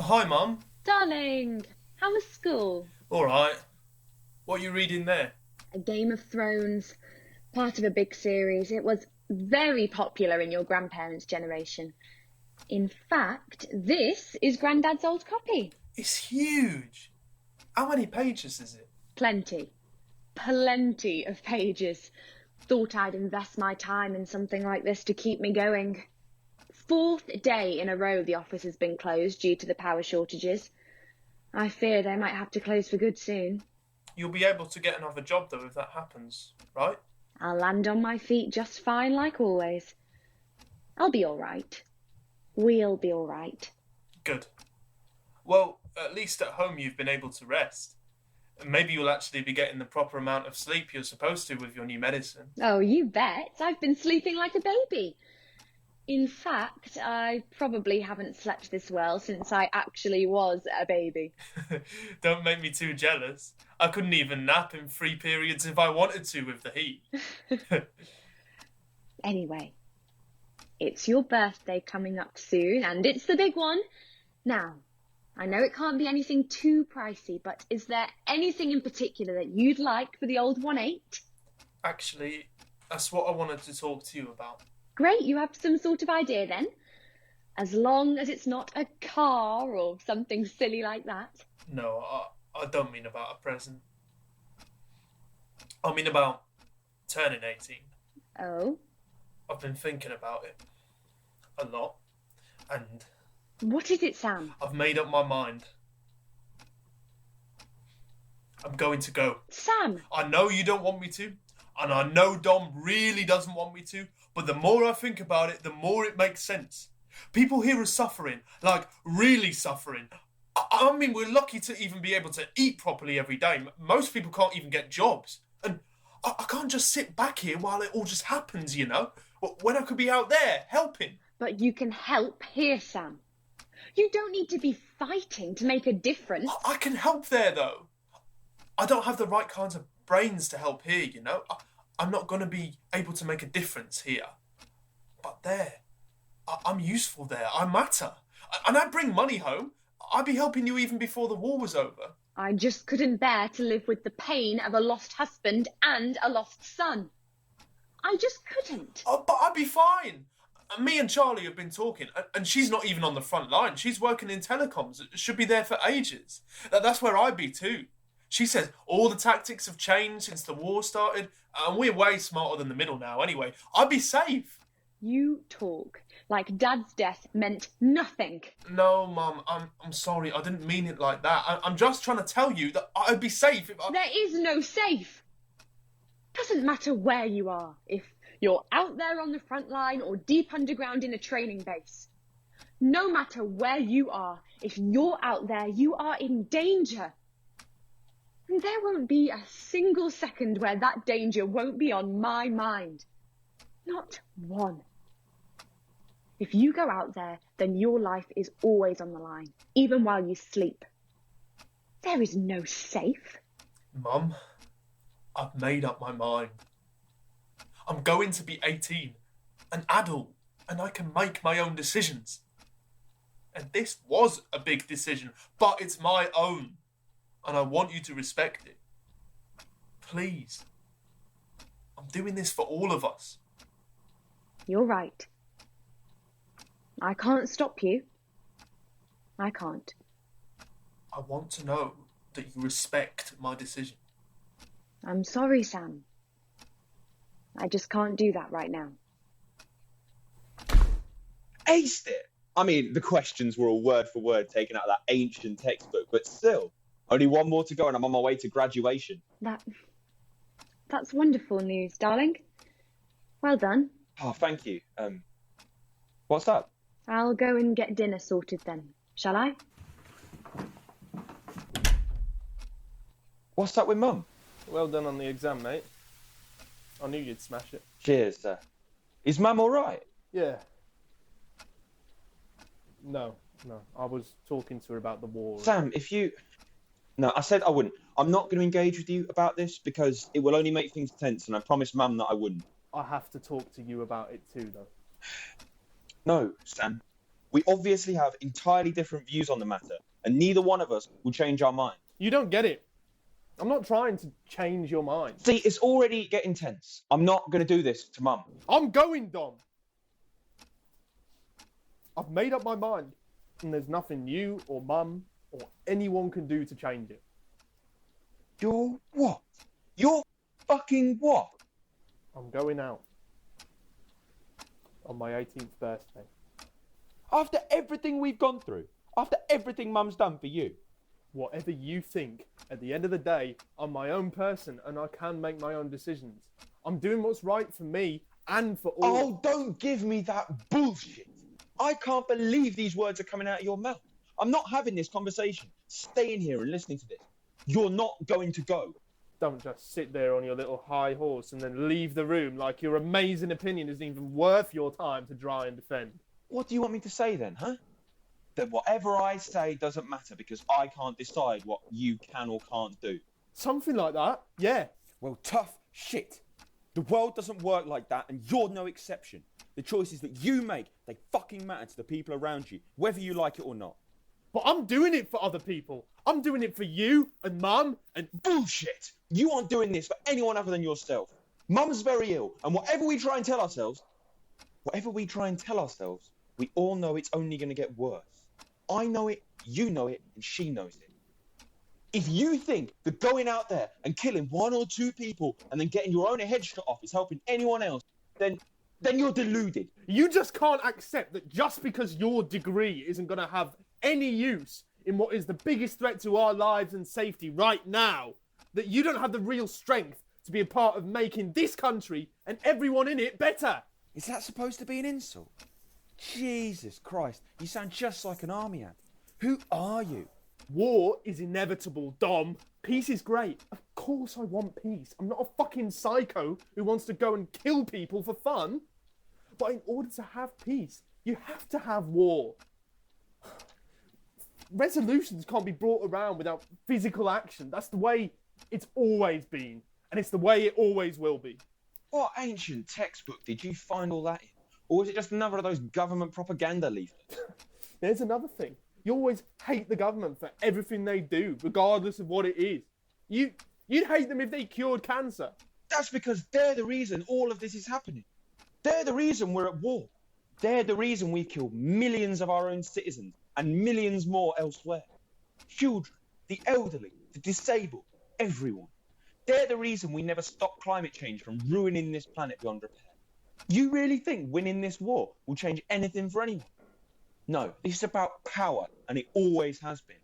Hi, Mum. Darling, how was school? All right. What are you reading there? A Game of Thrones, part of a big series. It was very popular in your grandparents' generation. In fact, this is Grandad's old copy. It's huge. How many pages is it? Plenty. Plenty of pages. Thought I'd invest my time in something like this to keep me going. 4th day in a row the office has been closed due to the power shortages. I fear they might have to close for good soon. You'll be able to get another job, though, if that happens, right? I'll land on my feet just fine, like always. I'll be all right. We'll be all right. Good. Well, at least at home you've been able to rest. And maybe you'll actually be getting the proper amount of sleep you're supposed to with your new medicine. Oh, you bet. I've been sleeping like a baby. In fact, I probably haven't slept this well since I actually was a baby. Don't make me too jealous. I couldn't even nap in 3 periods if I wanted to with the heat. Anyway, It's your birthday coming up soon, and it's the big one. Now, I know it can't be anything too pricey, but is there anything in particular that you'd like for the old 1/8? Actually, that's what I wanted to talk to you about. Great, you have some sort of idea then? As long as it's not a car or something silly like that. No, I don't mean about a present. I mean about turning 18. Oh? I've been thinking about it a lot, and... What is it, Sam? I've made up my mind. I'm going to go. Sam! I know you don't want me to, and I know Dom really doesn't want me to, but the more I think about it, the more it makes sense. People here are suffering, like really suffering. I mean, we're lucky to even be able to eat properly every day. Most people can't even get jobs. And I can't just sit back here while it all just happens, you know? When I could be out there, helping. But you can help here, Sam. You don't need to be fighting to make a difference. I can help there, though. I don't have the right kinds of brains to help here, you know? I'm not going to be able to make a difference here. But there, I'm useful there. I matter. And I bring money home. I'd be helping you even before the war was over. I just couldn't bear to live with the pain of a lost husband and a lost son. I just couldn't. Oh, but I'd be fine. Me and Charlie have been talking, and she's not even on the front line. She's working in telecoms. Should be there for ages. That's where I'd be too. She says all the tactics have changed since the war started, and we're way smarter than the middle now anyway. I'd be safe. You talk like Dad's death meant nothing. No, Mum, I'm sorry. I didn't mean it like that. I'm just trying to tell you that I'd be safe if I... There is no safe. Doesn't matter where you are, if you're out there on the front line or deep underground in a training base. No matter where you are, if you're out there, you are in danger. And there won't be a single second where that danger won't be on my mind. Not one. If you go out there, then your life is always on the line, even while you sleep. There is no safe. Mum, I've made up my mind. I'm going to be 18, an adult, and I can make my own decisions. And this was a big decision, but it's my own, and I want you to respect it. Please. I'm doing this for all of us. You're right. I can't stop you. I can't. I want to know that you respect my decision. I'm sorry, Sam. I just can't do that right now. Aced it! I mean, the questions were all word for word taken out of that ancient textbook, but still, only one more to go and I'm on my way to graduation. That's wonderful news, darling. Well done. Oh, thank you. What's up? I'll go and get dinner sorted then, shall I? What's up with Mum? Well done on the exam, mate. I knew you'd smash it. Cheers. Is Mum all right? Yeah. No. I was talking to her about the war. Sam, if you... No, I said I wouldn't. I'm not going to engage with you about this because it will only make things tense, and I promised Mum that I wouldn't. I have to talk to you about it too, though. No, Sam. We obviously have entirely different views on the matter, and neither one of us will change our mind. You don't get it. I'm not trying to change your mind. See, it's already getting tense. I'm not going to do this to Mum. I'm going, Dom. I've made up my mind, and there's nothing you or Mum or anyone can do to change it. You're what? You're fucking what? I'm going out. On my 18th birthday. After everything we've gone through, after everything Mum's done for you. Whatever you think, at the end of the day, I'm my own person and I can make my own decisions. I'm doing what's right for me and for all. Oh, don't give me that bullshit. I can't believe these words are coming out of your mouth. I'm not having this conversation. Stay in here and listening to this. You're not going to go. Don't just sit there on your little high horse and then leave the room like your amazing opinion isn't even worth your time to try and defend. What do you want me to say then, huh? That whatever I say doesn't matter because I can't decide what you can or can't do. Something like that, yeah. Well, tough shit. The world doesn't work like that and you're no exception. The choices that you make, they fucking matter to the people around you, whether you like it or not. But I'm doing it for other people. I'm doing it for you and Mum and... Bullshit! You aren't doing this for anyone other than yourself. Mum's very ill, and whatever we try and tell ourselves, we all know it's only going to get worse. I know it, you know it, and she knows it. If you think that going out there and killing 1 or 2 people and then getting your own head shot off is helping anyone else, then you're deluded. You just can't accept that just because your degree isn't going to have any use in what is the biggest threat to our lives and safety right now, that you don't have the real strength to be a part of making this country and everyone in it better. Is that supposed to be an insult? Jesus Christ, you sound just like an army ant. Who are you? War is inevitable, Dom. Peace is great. Of course I want peace. I'm not a fucking psycho who wants to go and kill people for fun. But in order to have peace, you have to have war. Resolutions can't be brought around without physical action. That's the way it's always been. And it's the way it always will be. What ancient textbook did you find all that in? Or was it just another of those government propaganda leaflets? There's another thing. You always hate the government for everything they do, regardless of what it is. You'd hate them if they cured cancer. That's because they're the reason all of this is happening. They're the reason we're at war. They're the reason we've killed millions of our own citizens and millions more elsewhere. Children, the elderly, the disabled, everyone. They're the reason we never stop climate change from ruining this planet beyond repair. You really think winning this war will change anything for anyone? No, this is about power, and it always has been.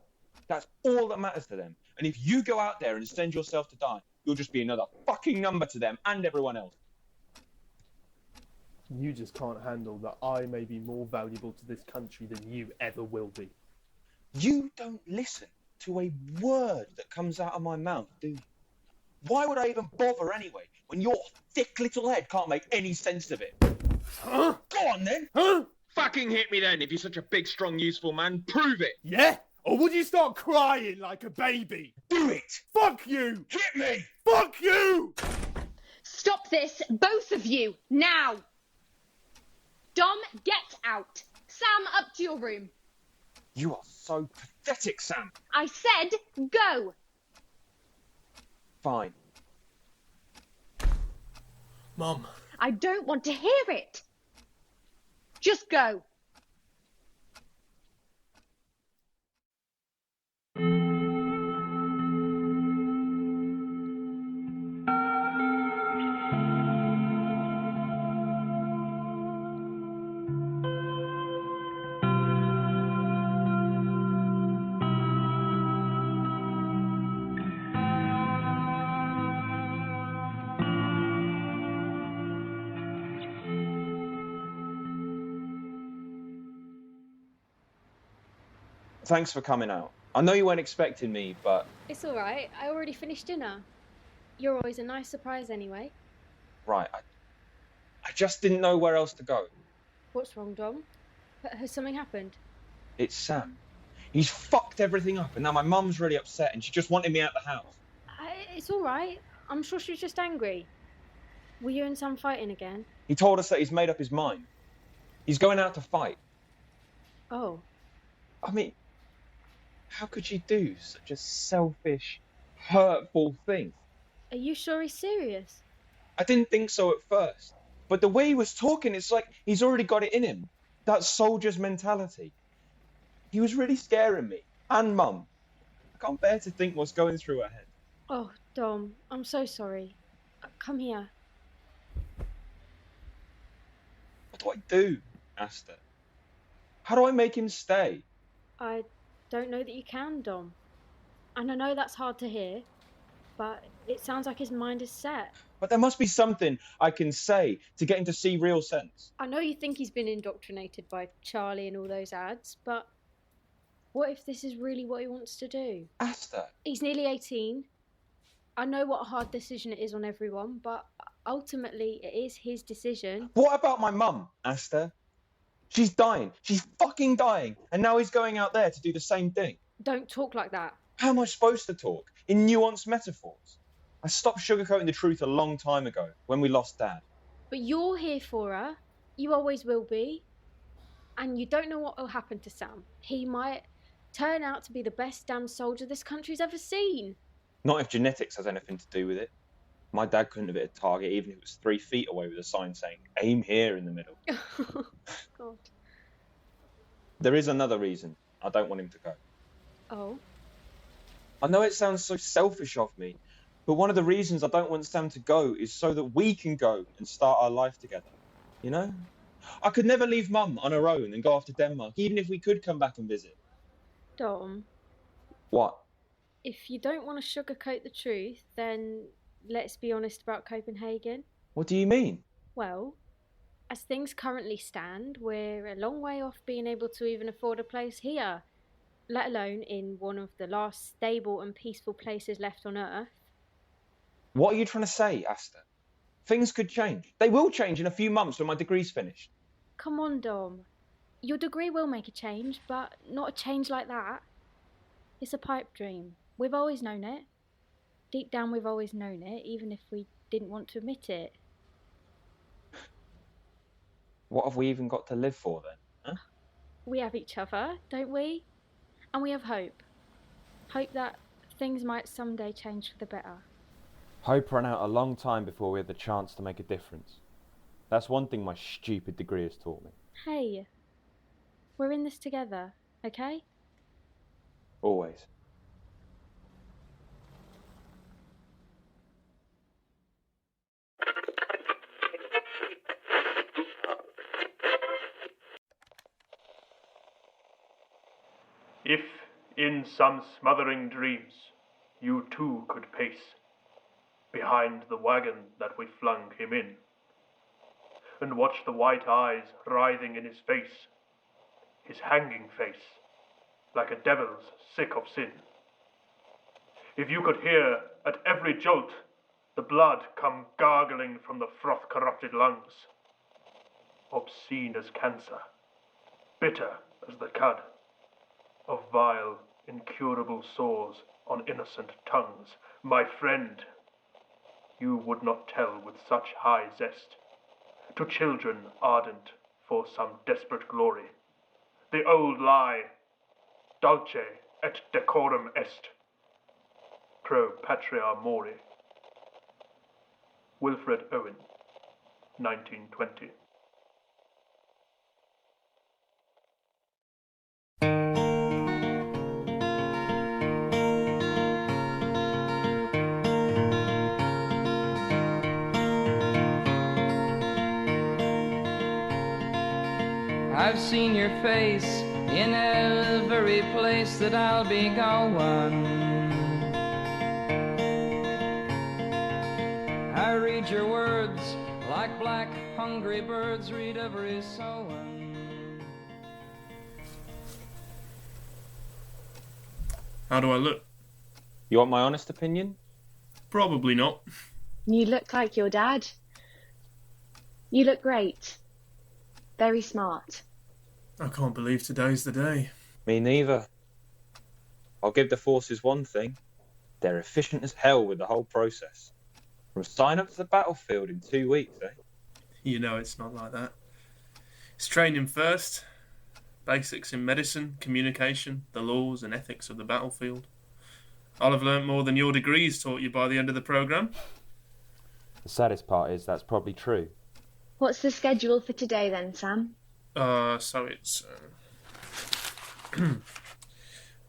That's all that matters to them. And if you go out there and send yourself to die, you'll just be another fucking number to them and everyone else. You just can't handle that I may be more valuable to this country than you ever will be. You don't listen to a word that comes out of my mouth, do you? Why would I even bother anyway, when your thick little head can't make any sense of it? Huh? Go on then! Huh? Fucking hit me then, if you're such a big, strong, useful man. Prove it! Yeah? Or would you start crying like a baby? Do it! Fuck you! Hit me! Fuck you! Stop this, both of you, now! Dom, get out! Sam, up to your room. You are so pathetic, Sam. I said go! Fine. Mum. I don't want to hear it. Just go. Thanks for coming out. I know you weren't expecting me, but... It's all right. I already finished dinner. You're always a nice surprise anyway. Right, I just didn't know where else to go. What's wrong, Dom? Has something happened? It's Sam. He's fucked everything up, and now my mum's really upset, and she just wanted me out the house. It's all right. I'm sure she's just angry. Were you and Sam fighting again? He told us that he's made up his mind. He's going out to fight. Oh. I mean, how could you do such a selfish, hurtful thing? Are you sure he's serious? I didn't think so at first. But the way he was talking, it's like he's already got it in him. That soldier's mentality. He was really scaring me. And Mum. I can't bear to think what's going through her head. Oh, Dom, I'm so sorry. Come here. What do I do, Aster? How do I make him stay? I don't know that you can, Dom. And I know that's hard to hear, but it sounds like his mind is set. But there must be something I can say to get him to see real sense. I know you think he's been indoctrinated by Charlie and all those ads, but what if this is really what he wants to do? Aster. He's nearly 18. I know what a hard decision it is on everyone, but ultimately it is his decision. What about my mum, Aster? She's dying. She's fucking dying. And now he's going out there to do the same thing. Don't talk like that. How am I supposed to talk? In nuanced metaphors? I stopped sugarcoating the truth a long time ago, when we lost Dad. But you're here for her. You always will be. And you don't know what will happen to Sam. He might turn out to be the best damn soldier this country's ever seen. Not if genetics has anything to do with it. My dad couldn't have hit a target even if it was 3 feet away with a sign saying, aim here in the middle. God. There is another reason I don't want him to go. Oh? I know it sounds so selfish of me, but one of the reasons I don't want Sam to go is so that we can go and start our life together. You know? I could never leave Mum on her own and go off to Denmark, even if we could come back and visit. Dom. What? If you don't want to sugarcoat the truth, then let's be honest about Copenhagen. What do you mean? Well, as things currently stand, we're a long way off being able to even afford a place here, let alone in one of the last stable and peaceful places left on Earth. What are you trying to say, Aster? Things could change. They will change in a few months when my degree's finished. Come on, Dom. Your degree will make a change, but not a change like that. It's a pipe dream. We've always known it. Deep down, we've always known it, even if we didn't want to admit it. What have we even got to live for then? Huh? We have each other, don't we? And we have hope. Hope that things might someday change for the better. Hope ran out a long time before we had the chance to make a difference. That's one thing my stupid degree has taught me. Hey, we're in this together, okay? Always. If, in some smothering dreams, you too could pace behind the wagon that we flung him in, and watch the white eyes writhing in his face, his hanging face, like a devil's sick of sin. If you could hear at every jolt the blood come gargling from the froth-corrupted lungs, obscene as cancer, bitter as the cud, of vile, incurable sores on innocent tongues, my friend, you would not tell with such high zest to children ardent for some desperate glory the old lie, dulce et decorum est, pro patria mori. Wilfred Owen, 1920. I've seen your face in every place that I'll be going. I read your words like black, hungry birds read every sowing. How do I look? You want my honest opinion? Probably not. You look like your dad. You look great. Very smart. I can't believe today's the day. Me neither. I'll give the forces one thing. They're efficient as hell with the whole process. From sign up to the battlefield in 2 weeks, eh? You know it's not like that. It's training first. Basics in medicine, communication, the laws and ethics of the battlefield. I'll have learnt more than your degrees taught you by the end of the programme. The saddest part is that's probably true. What's the schedule for today then, Sam? So it's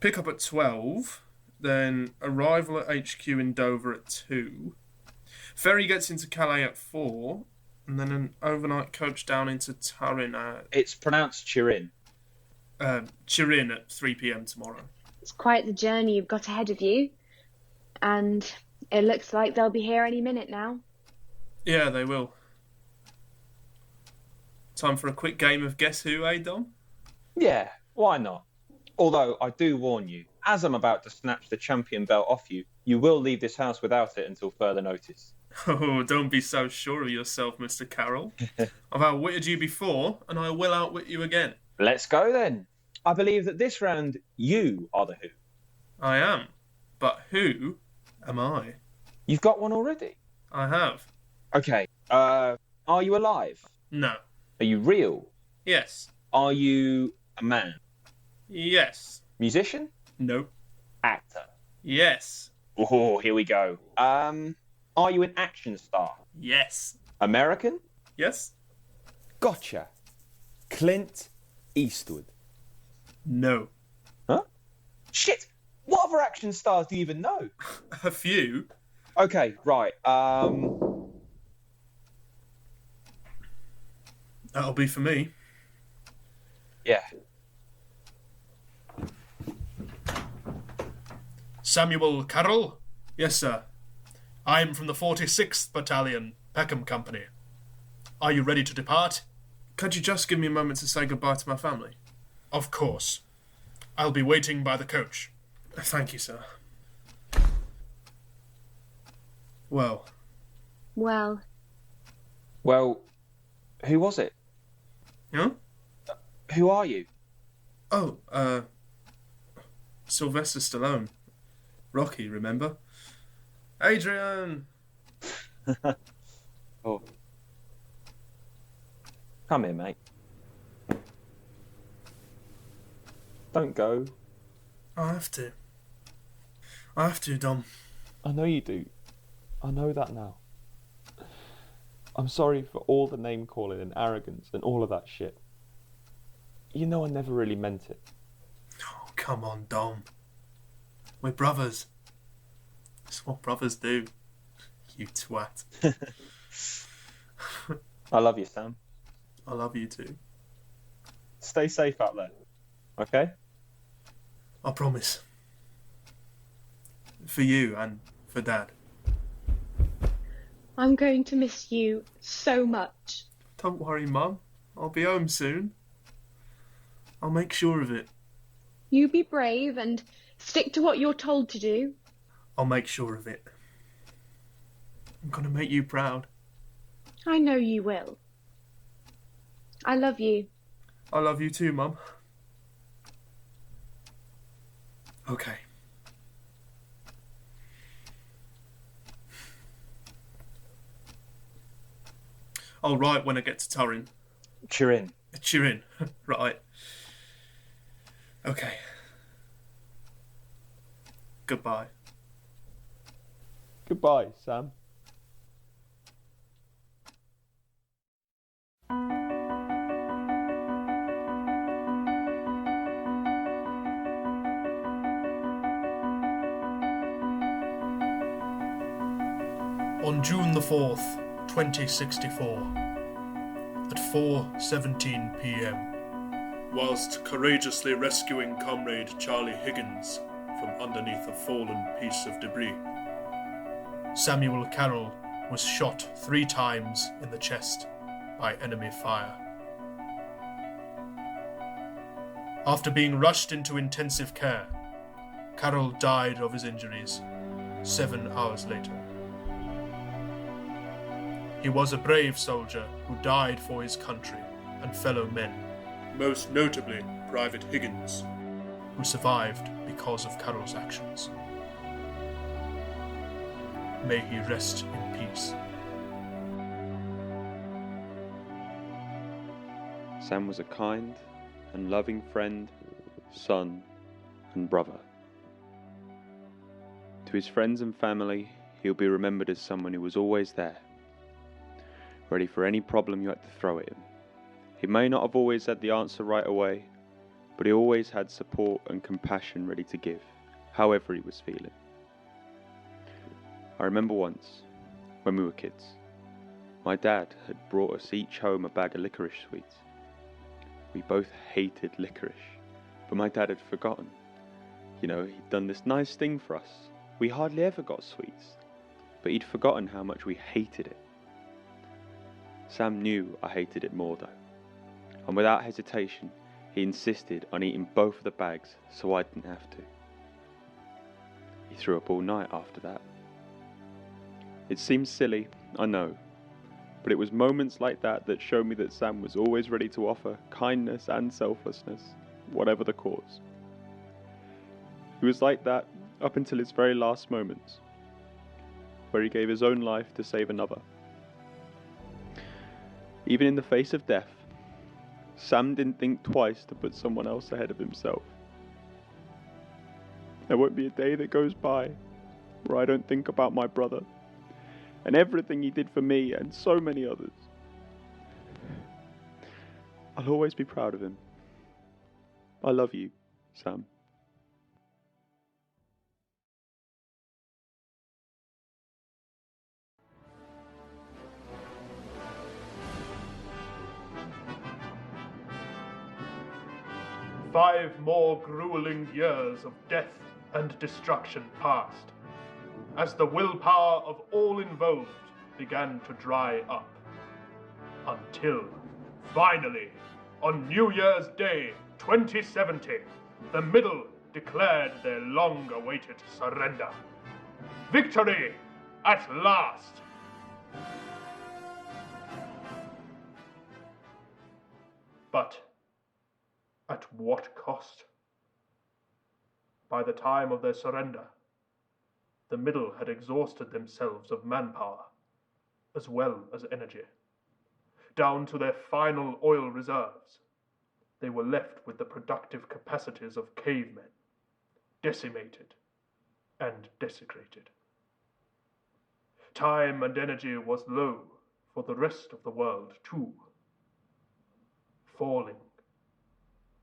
pick up at 12, then arrival at HQ in Dover at 2, ferry gets into Calais at 4, and then an overnight coach down into Turin at... It's pronounced Turin. Turin at 3 p.m. tomorrow. It's quite the journey you've got ahead of you. And it looks like they'll be here any minute now. Yeah, they will. Time for a quick game of Guess Who, eh, Dom? Yeah, why not? Although, I do warn you, as I'm about to snatch the champion belt off you, you will leave this house without it until further notice. Oh, don't be so sure of yourself, Mr. Carroll. I've outwitted you before, and I will outwit you again. Let's go then. I believe that this round, you are the Who. I am. But who am I? You've got one already? I have. Okay, are you alive? No. Are you real? Yes. Are you a man? Yes. Musician? No. Actor? Yes. Oh, here we go. Are you an action star? Yes. American? Yes. Gotcha. Clint Eastwood. No. Huh? Shit! What other action stars do you even know? A few. Okay, right. That'll be for me. Yeah. Samuel Carroll? Yes, sir. I'm from the 46th Battalion, Peckham Company. Are you ready to depart? Could you just give me a moment to say goodbye to my family? Of course. I'll be waiting by the coach. Thank you, sir. Well. Well, Well, who was it? Huh? Who are you? Oh, Sylvester Stallone. Rocky, remember? Adrian! Oh. Come here, mate. Don't go. I have to, Dom. I know you do. I know that now. I'm sorry for all the name calling and arrogance and all of that shit. You know I never really meant it. Oh, come on, Dom. We're brothers. It's what brothers do. You twat. I love you, Sam. I love you too. Stay safe out there. Okay? I promise. For you and for Dad. I'm going to miss you so much. Don't worry, Mum. I'll be home soon. I'll make sure of it. You be brave and stick to what you're told to do. I'll make sure of it. I'm gonna make you proud. I know you will. I love you. I love you too, Mum. Okay. I'll write when I get to Turin. Turin. Turin, right. Okay. Goodbye. Goodbye, Sam. On June the 4th, 2064, at 4:17 p.m., whilst courageously rescuing comrade Charlie Higgins from underneath a fallen piece of debris, Samuel Carroll was shot 3 times in the chest by enemy fire. After being rushed into intensive care, Carroll died of his injuries 7 hours later. He was a brave soldier who died for his country and fellow men, most notably Private Higgins, who survived because of Carroll's actions. May he rest in peace. Sam was a kind and loving friend, son, and brother. To his friends and family, he'll be remembered as someone who was always there, ready for any problem you had to throw at him. He may not have always had the answer right away, but he always had support and compassion ready to give, however he was feeling. I remember once, when we were kids, my dad had brought us each home a bag of licorice sweets. We both hated licorice, but my dad had forgotten. You know, he'd done this nice thing for us. We hardly ever got sweets, but he'd forgotten how much we hated it. Sam knew I hated it more though, and without hesitation, he insisted on eating both of the bags so I didn't have to. He threw up all night after that. It seems silly, I know, but it was moments like that that showed me that Sam was always ready to offer kindness and selflessness, whatever the cause. He was like that up until his very last moments, where he gave his own life to save another. Even in the face of death, Sam didn't think twice to put someone else ahead of himself. There won't be a day that goes by where I don't think about my brother and everything he did for me and so many others. I'll always be proud of him. I love you, Sam. Five more grueling years of death and destruction passed, as the willpower of all involved began to dry up. Until, finally, on New Year's Day 2070, the Middle declared their long-awaited surrender. Victory at last! But at what cost? By the time of their surrender, the Middle had exhausted themselves of manpower, as well as energy. Down to their final oil reserves, they were left with the productive capacities of cavemen, decimated and desecrated. Time and energy was low for the rest of the world too, falling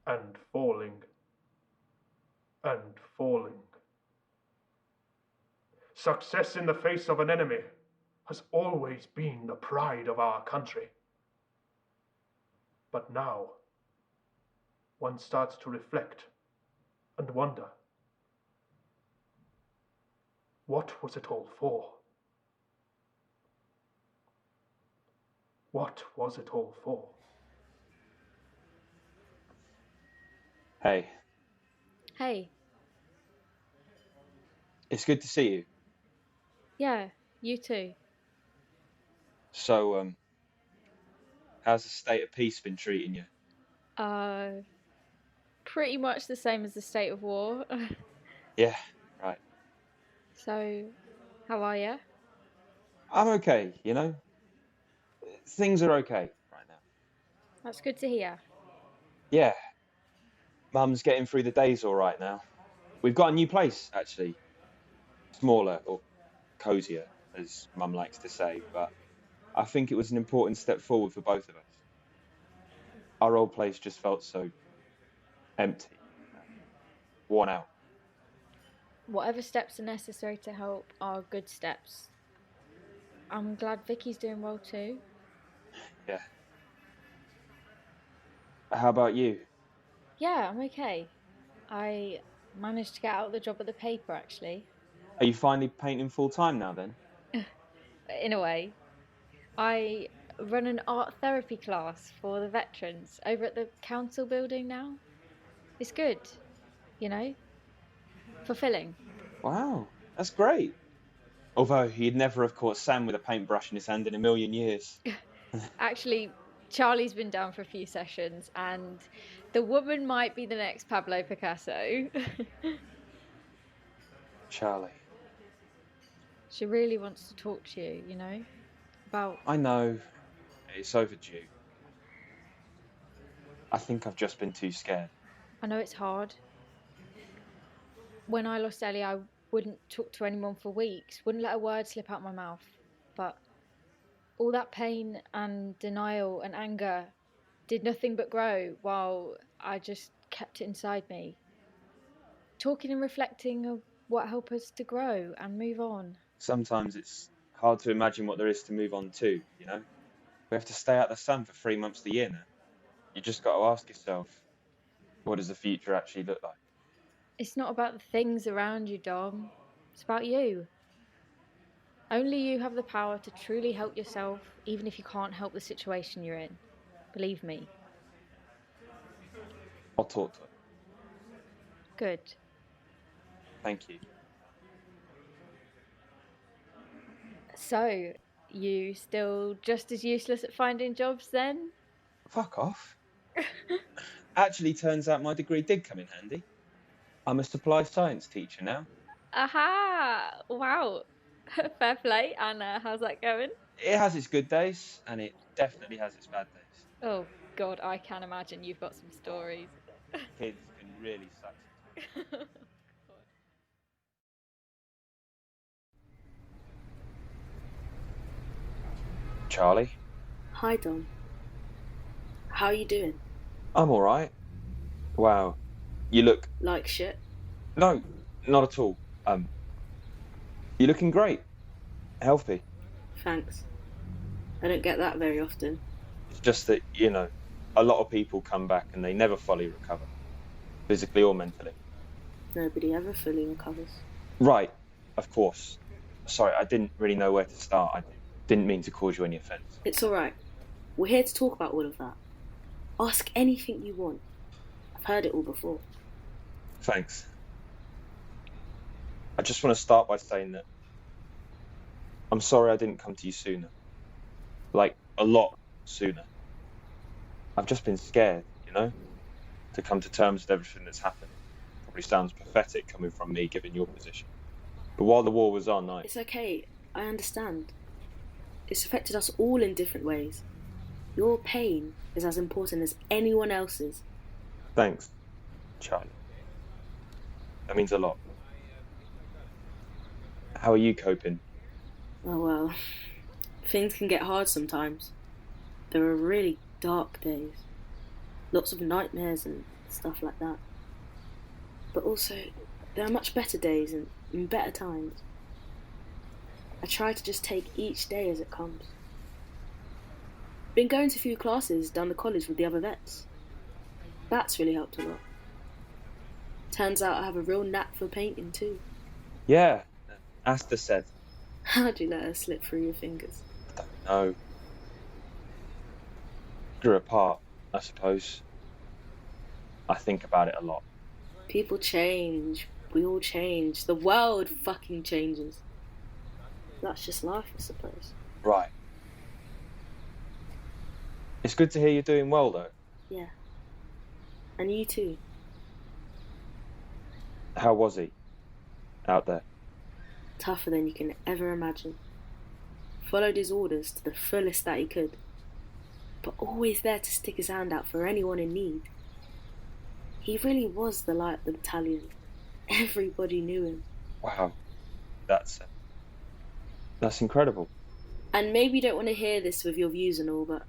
and falling and falling. Success in the face of an enemy has always been the pride of our country. But now, one starts to reflect and wonder, what was it all for? What was it all for? Hey, Hey, it's good to see you. yeah, you too. So, how's the state of peace been treating you? Pretty much the same as the state of war. Yeah, right. So, how are you? I'm okay, you know? Things are okay right now. That's good to hear. Yeah. Mum's getting through the days all right now. We've got a new place, actually. Smaller, or cosier, as Mum likes to say, but I think it was an important step forward for both of us. Our old place just felt so empty, worn out. Whatever steps are necessary to help are good steps. I'm glad Vicky's doing well too. Yeah. How about you? Yeah, I'm okay. I managed to get out the job at the paper, actually. Are you finally painting full time now then? In a way. I run an art therapy class for the veterans over at the council building now. It's good, you know? Fulfilling. Wow, that's great. Although he'd never have caught Sam with a paintbrush in his hand in a million years. Actually, Charlie's been down for a few sessions, and the woman might be the next Pablo Picasso. Charlie. She really wants to talk to you, you know? About... I know. It's overdue. I think I've just been too scared. I know it's hard. When I lost Ellie, I wouldn't talk to anyone for weeks, wouldn't let a word slip out my mouth. But all that pain and denial and anger did nothing but grow while I just kept it inside me. Talking and reflecting of what helped us to grow and move on. Sometimes it's hard to imagine what there is to move on to, you know? We have to stay out of the sun for 3 months of the year now. You just got to ask yourself, what does the future actually look like? It's not about the things around you, Dom. It's about you. Only you have the power to truly help yourself, even if you can't help the situation you're in. Believe me. I'll talk to her. Good. Thank you. So, you still just as useless at finding jobs then? Fuck off. Actually, turns out my degree did come in handy. I'm a supply science teacher now. Aha! Wow. Fair play. And how's that going? It has its good days, and it definitely has its bad days. Oh, God, I can imagine you've got some stories. Kids can really suck. Charlie? Hi, Dom. How are you doing? I'm alright. Wow. You look... Like shit? No, not at all. You're looking great. Healthy. Thanks. I don't get that very often. It's just that, you know, a lot of people come back and they never fully recover. Physically or mentally. Nobody ever fully recovers. Right, of course. Sorry, I didn't really know where to start. I didn't mean to cause you any offence. It's alright. We're here to talk about all of that. Ask anything you want. I've heard it all before. Thanks. I just want to start by saying that I'm sorry I didn't come to you sooner. Like, a lot sooner. I've just been scared, you know? To come to terms with everything that's happened. Probably sounds pathetic coming from me, given your position. But while the war was on, It's okay. I understand. It's affected us all in different ways. Your pain is as important as anyone else's. Thanks, Charlie. That means a lot. How are you coping? Oh well, things can get hard sometimes. There are really dark days. Lots of nightmares and stuff like that. But also, there are much better days and better times. I try to just take each day as it comes. Been going to a few classes down the college with the other vets. That's really helped a lot. Turns out I have a real knack for painting too. Yeah, Aster said. How'd you let her slip through your fingers? I don't know. Grew apart, I suppose. I think about it a lot. People change. We all change. The world fucking changes. That's just life, I suppose. Right. It's good to hear you're doing well, though. Yeah. And you too. How was he? Out there? Tougher than you can ever imagine. Followed his orders to the fullest that he could. But always there to stick his hand out for anyone in need. He really was the light of the battalion. Everybody knew him. Wow. That's incredible. And maybe you don't want to hear this with your views and all, but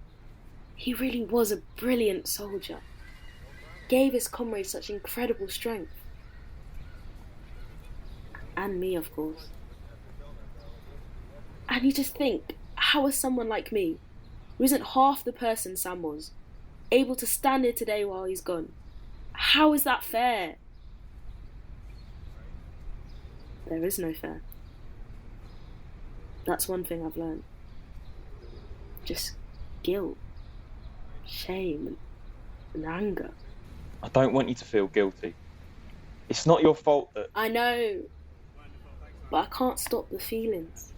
he really was a brilliant soldier. Gave his comrades such incredible strength. And me, of course. And you just think, how is someone like me, who isn't half the person Sam was, able to stand here today while he's gone? How is that fair? There is no fair. That's one thing I've learned. Just guilt, shame, and anger. I don't want you to feel guilty. It's not your fault that... I know, but I can't stop the feelings.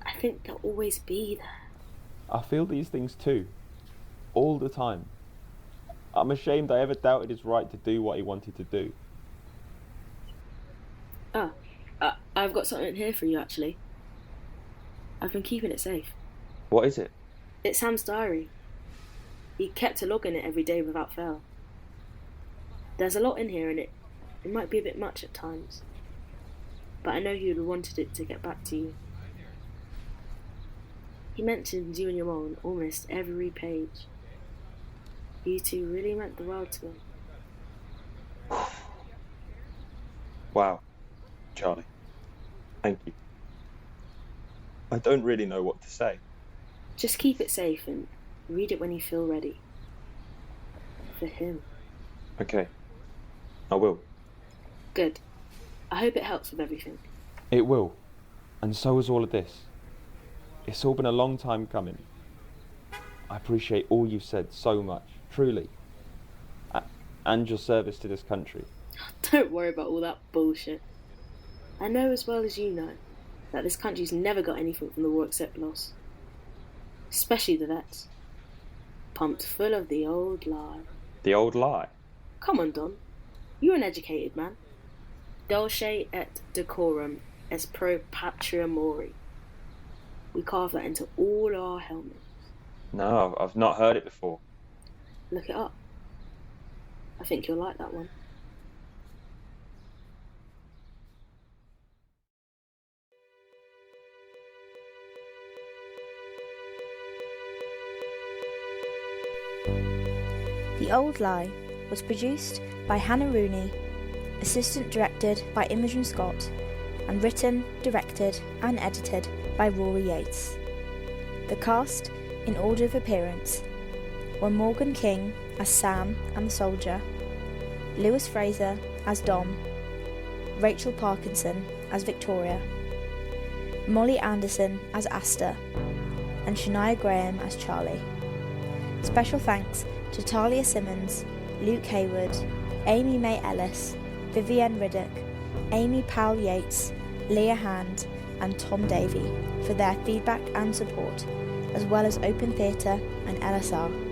I think they'll always be there. I feel these things too, all the time. I'm ashamed I ever doubted his right to do what he wanted to do. I've got something here for you, actually. I've been keeping it safe. What is it? It's Sam's diary. He kept a log in it every day without fail. There's a lot in here, and it might be a bit much at times. But I know he would have wanted it to get back to you. He mentions you and your mom on almost every page. You two really meant the world to him. Wow, Charlie. Thank you. I don't really know what to say. Just keep it safe and read it when you feel ready. For him. Okay, I will. Good. I hope it helps with everything. It will, and so is all of this. It's all been a long time coming. I appreciate all you've said so much, truly. And your service to this country. Don't worry about all that bullshit. I know as well as you know that this country's never got anything from the war except loss. Especially the vets. Pumped full of the old lie. The old lie? Come on, Don. You're an educated man. Dulce et decorum est pro patria mori. We carve that into all our helmets. No, I've not heard it before. Look it up. I think you'll like that one. The Old Lie was produced by Hannah Rooney, assistant directed by Imogen Scott, and written, directed and edited by Rory Yeates. The cast, in order of appearance, were Morgan King as Sam and the Soldier, Lewis Fraser as Dom, Rachel Parkinson as Victoria, Molly Anderson as Aster, and Shania Graham as Charlie. Special thanks to Talia Simmons, Luke Haywood, Amy May Ellis, Vivienne Riddoch, Amy Powell Yeates, Leah Hand and Tom Davy for their feedback and support, as well as Open Theatre and LSR.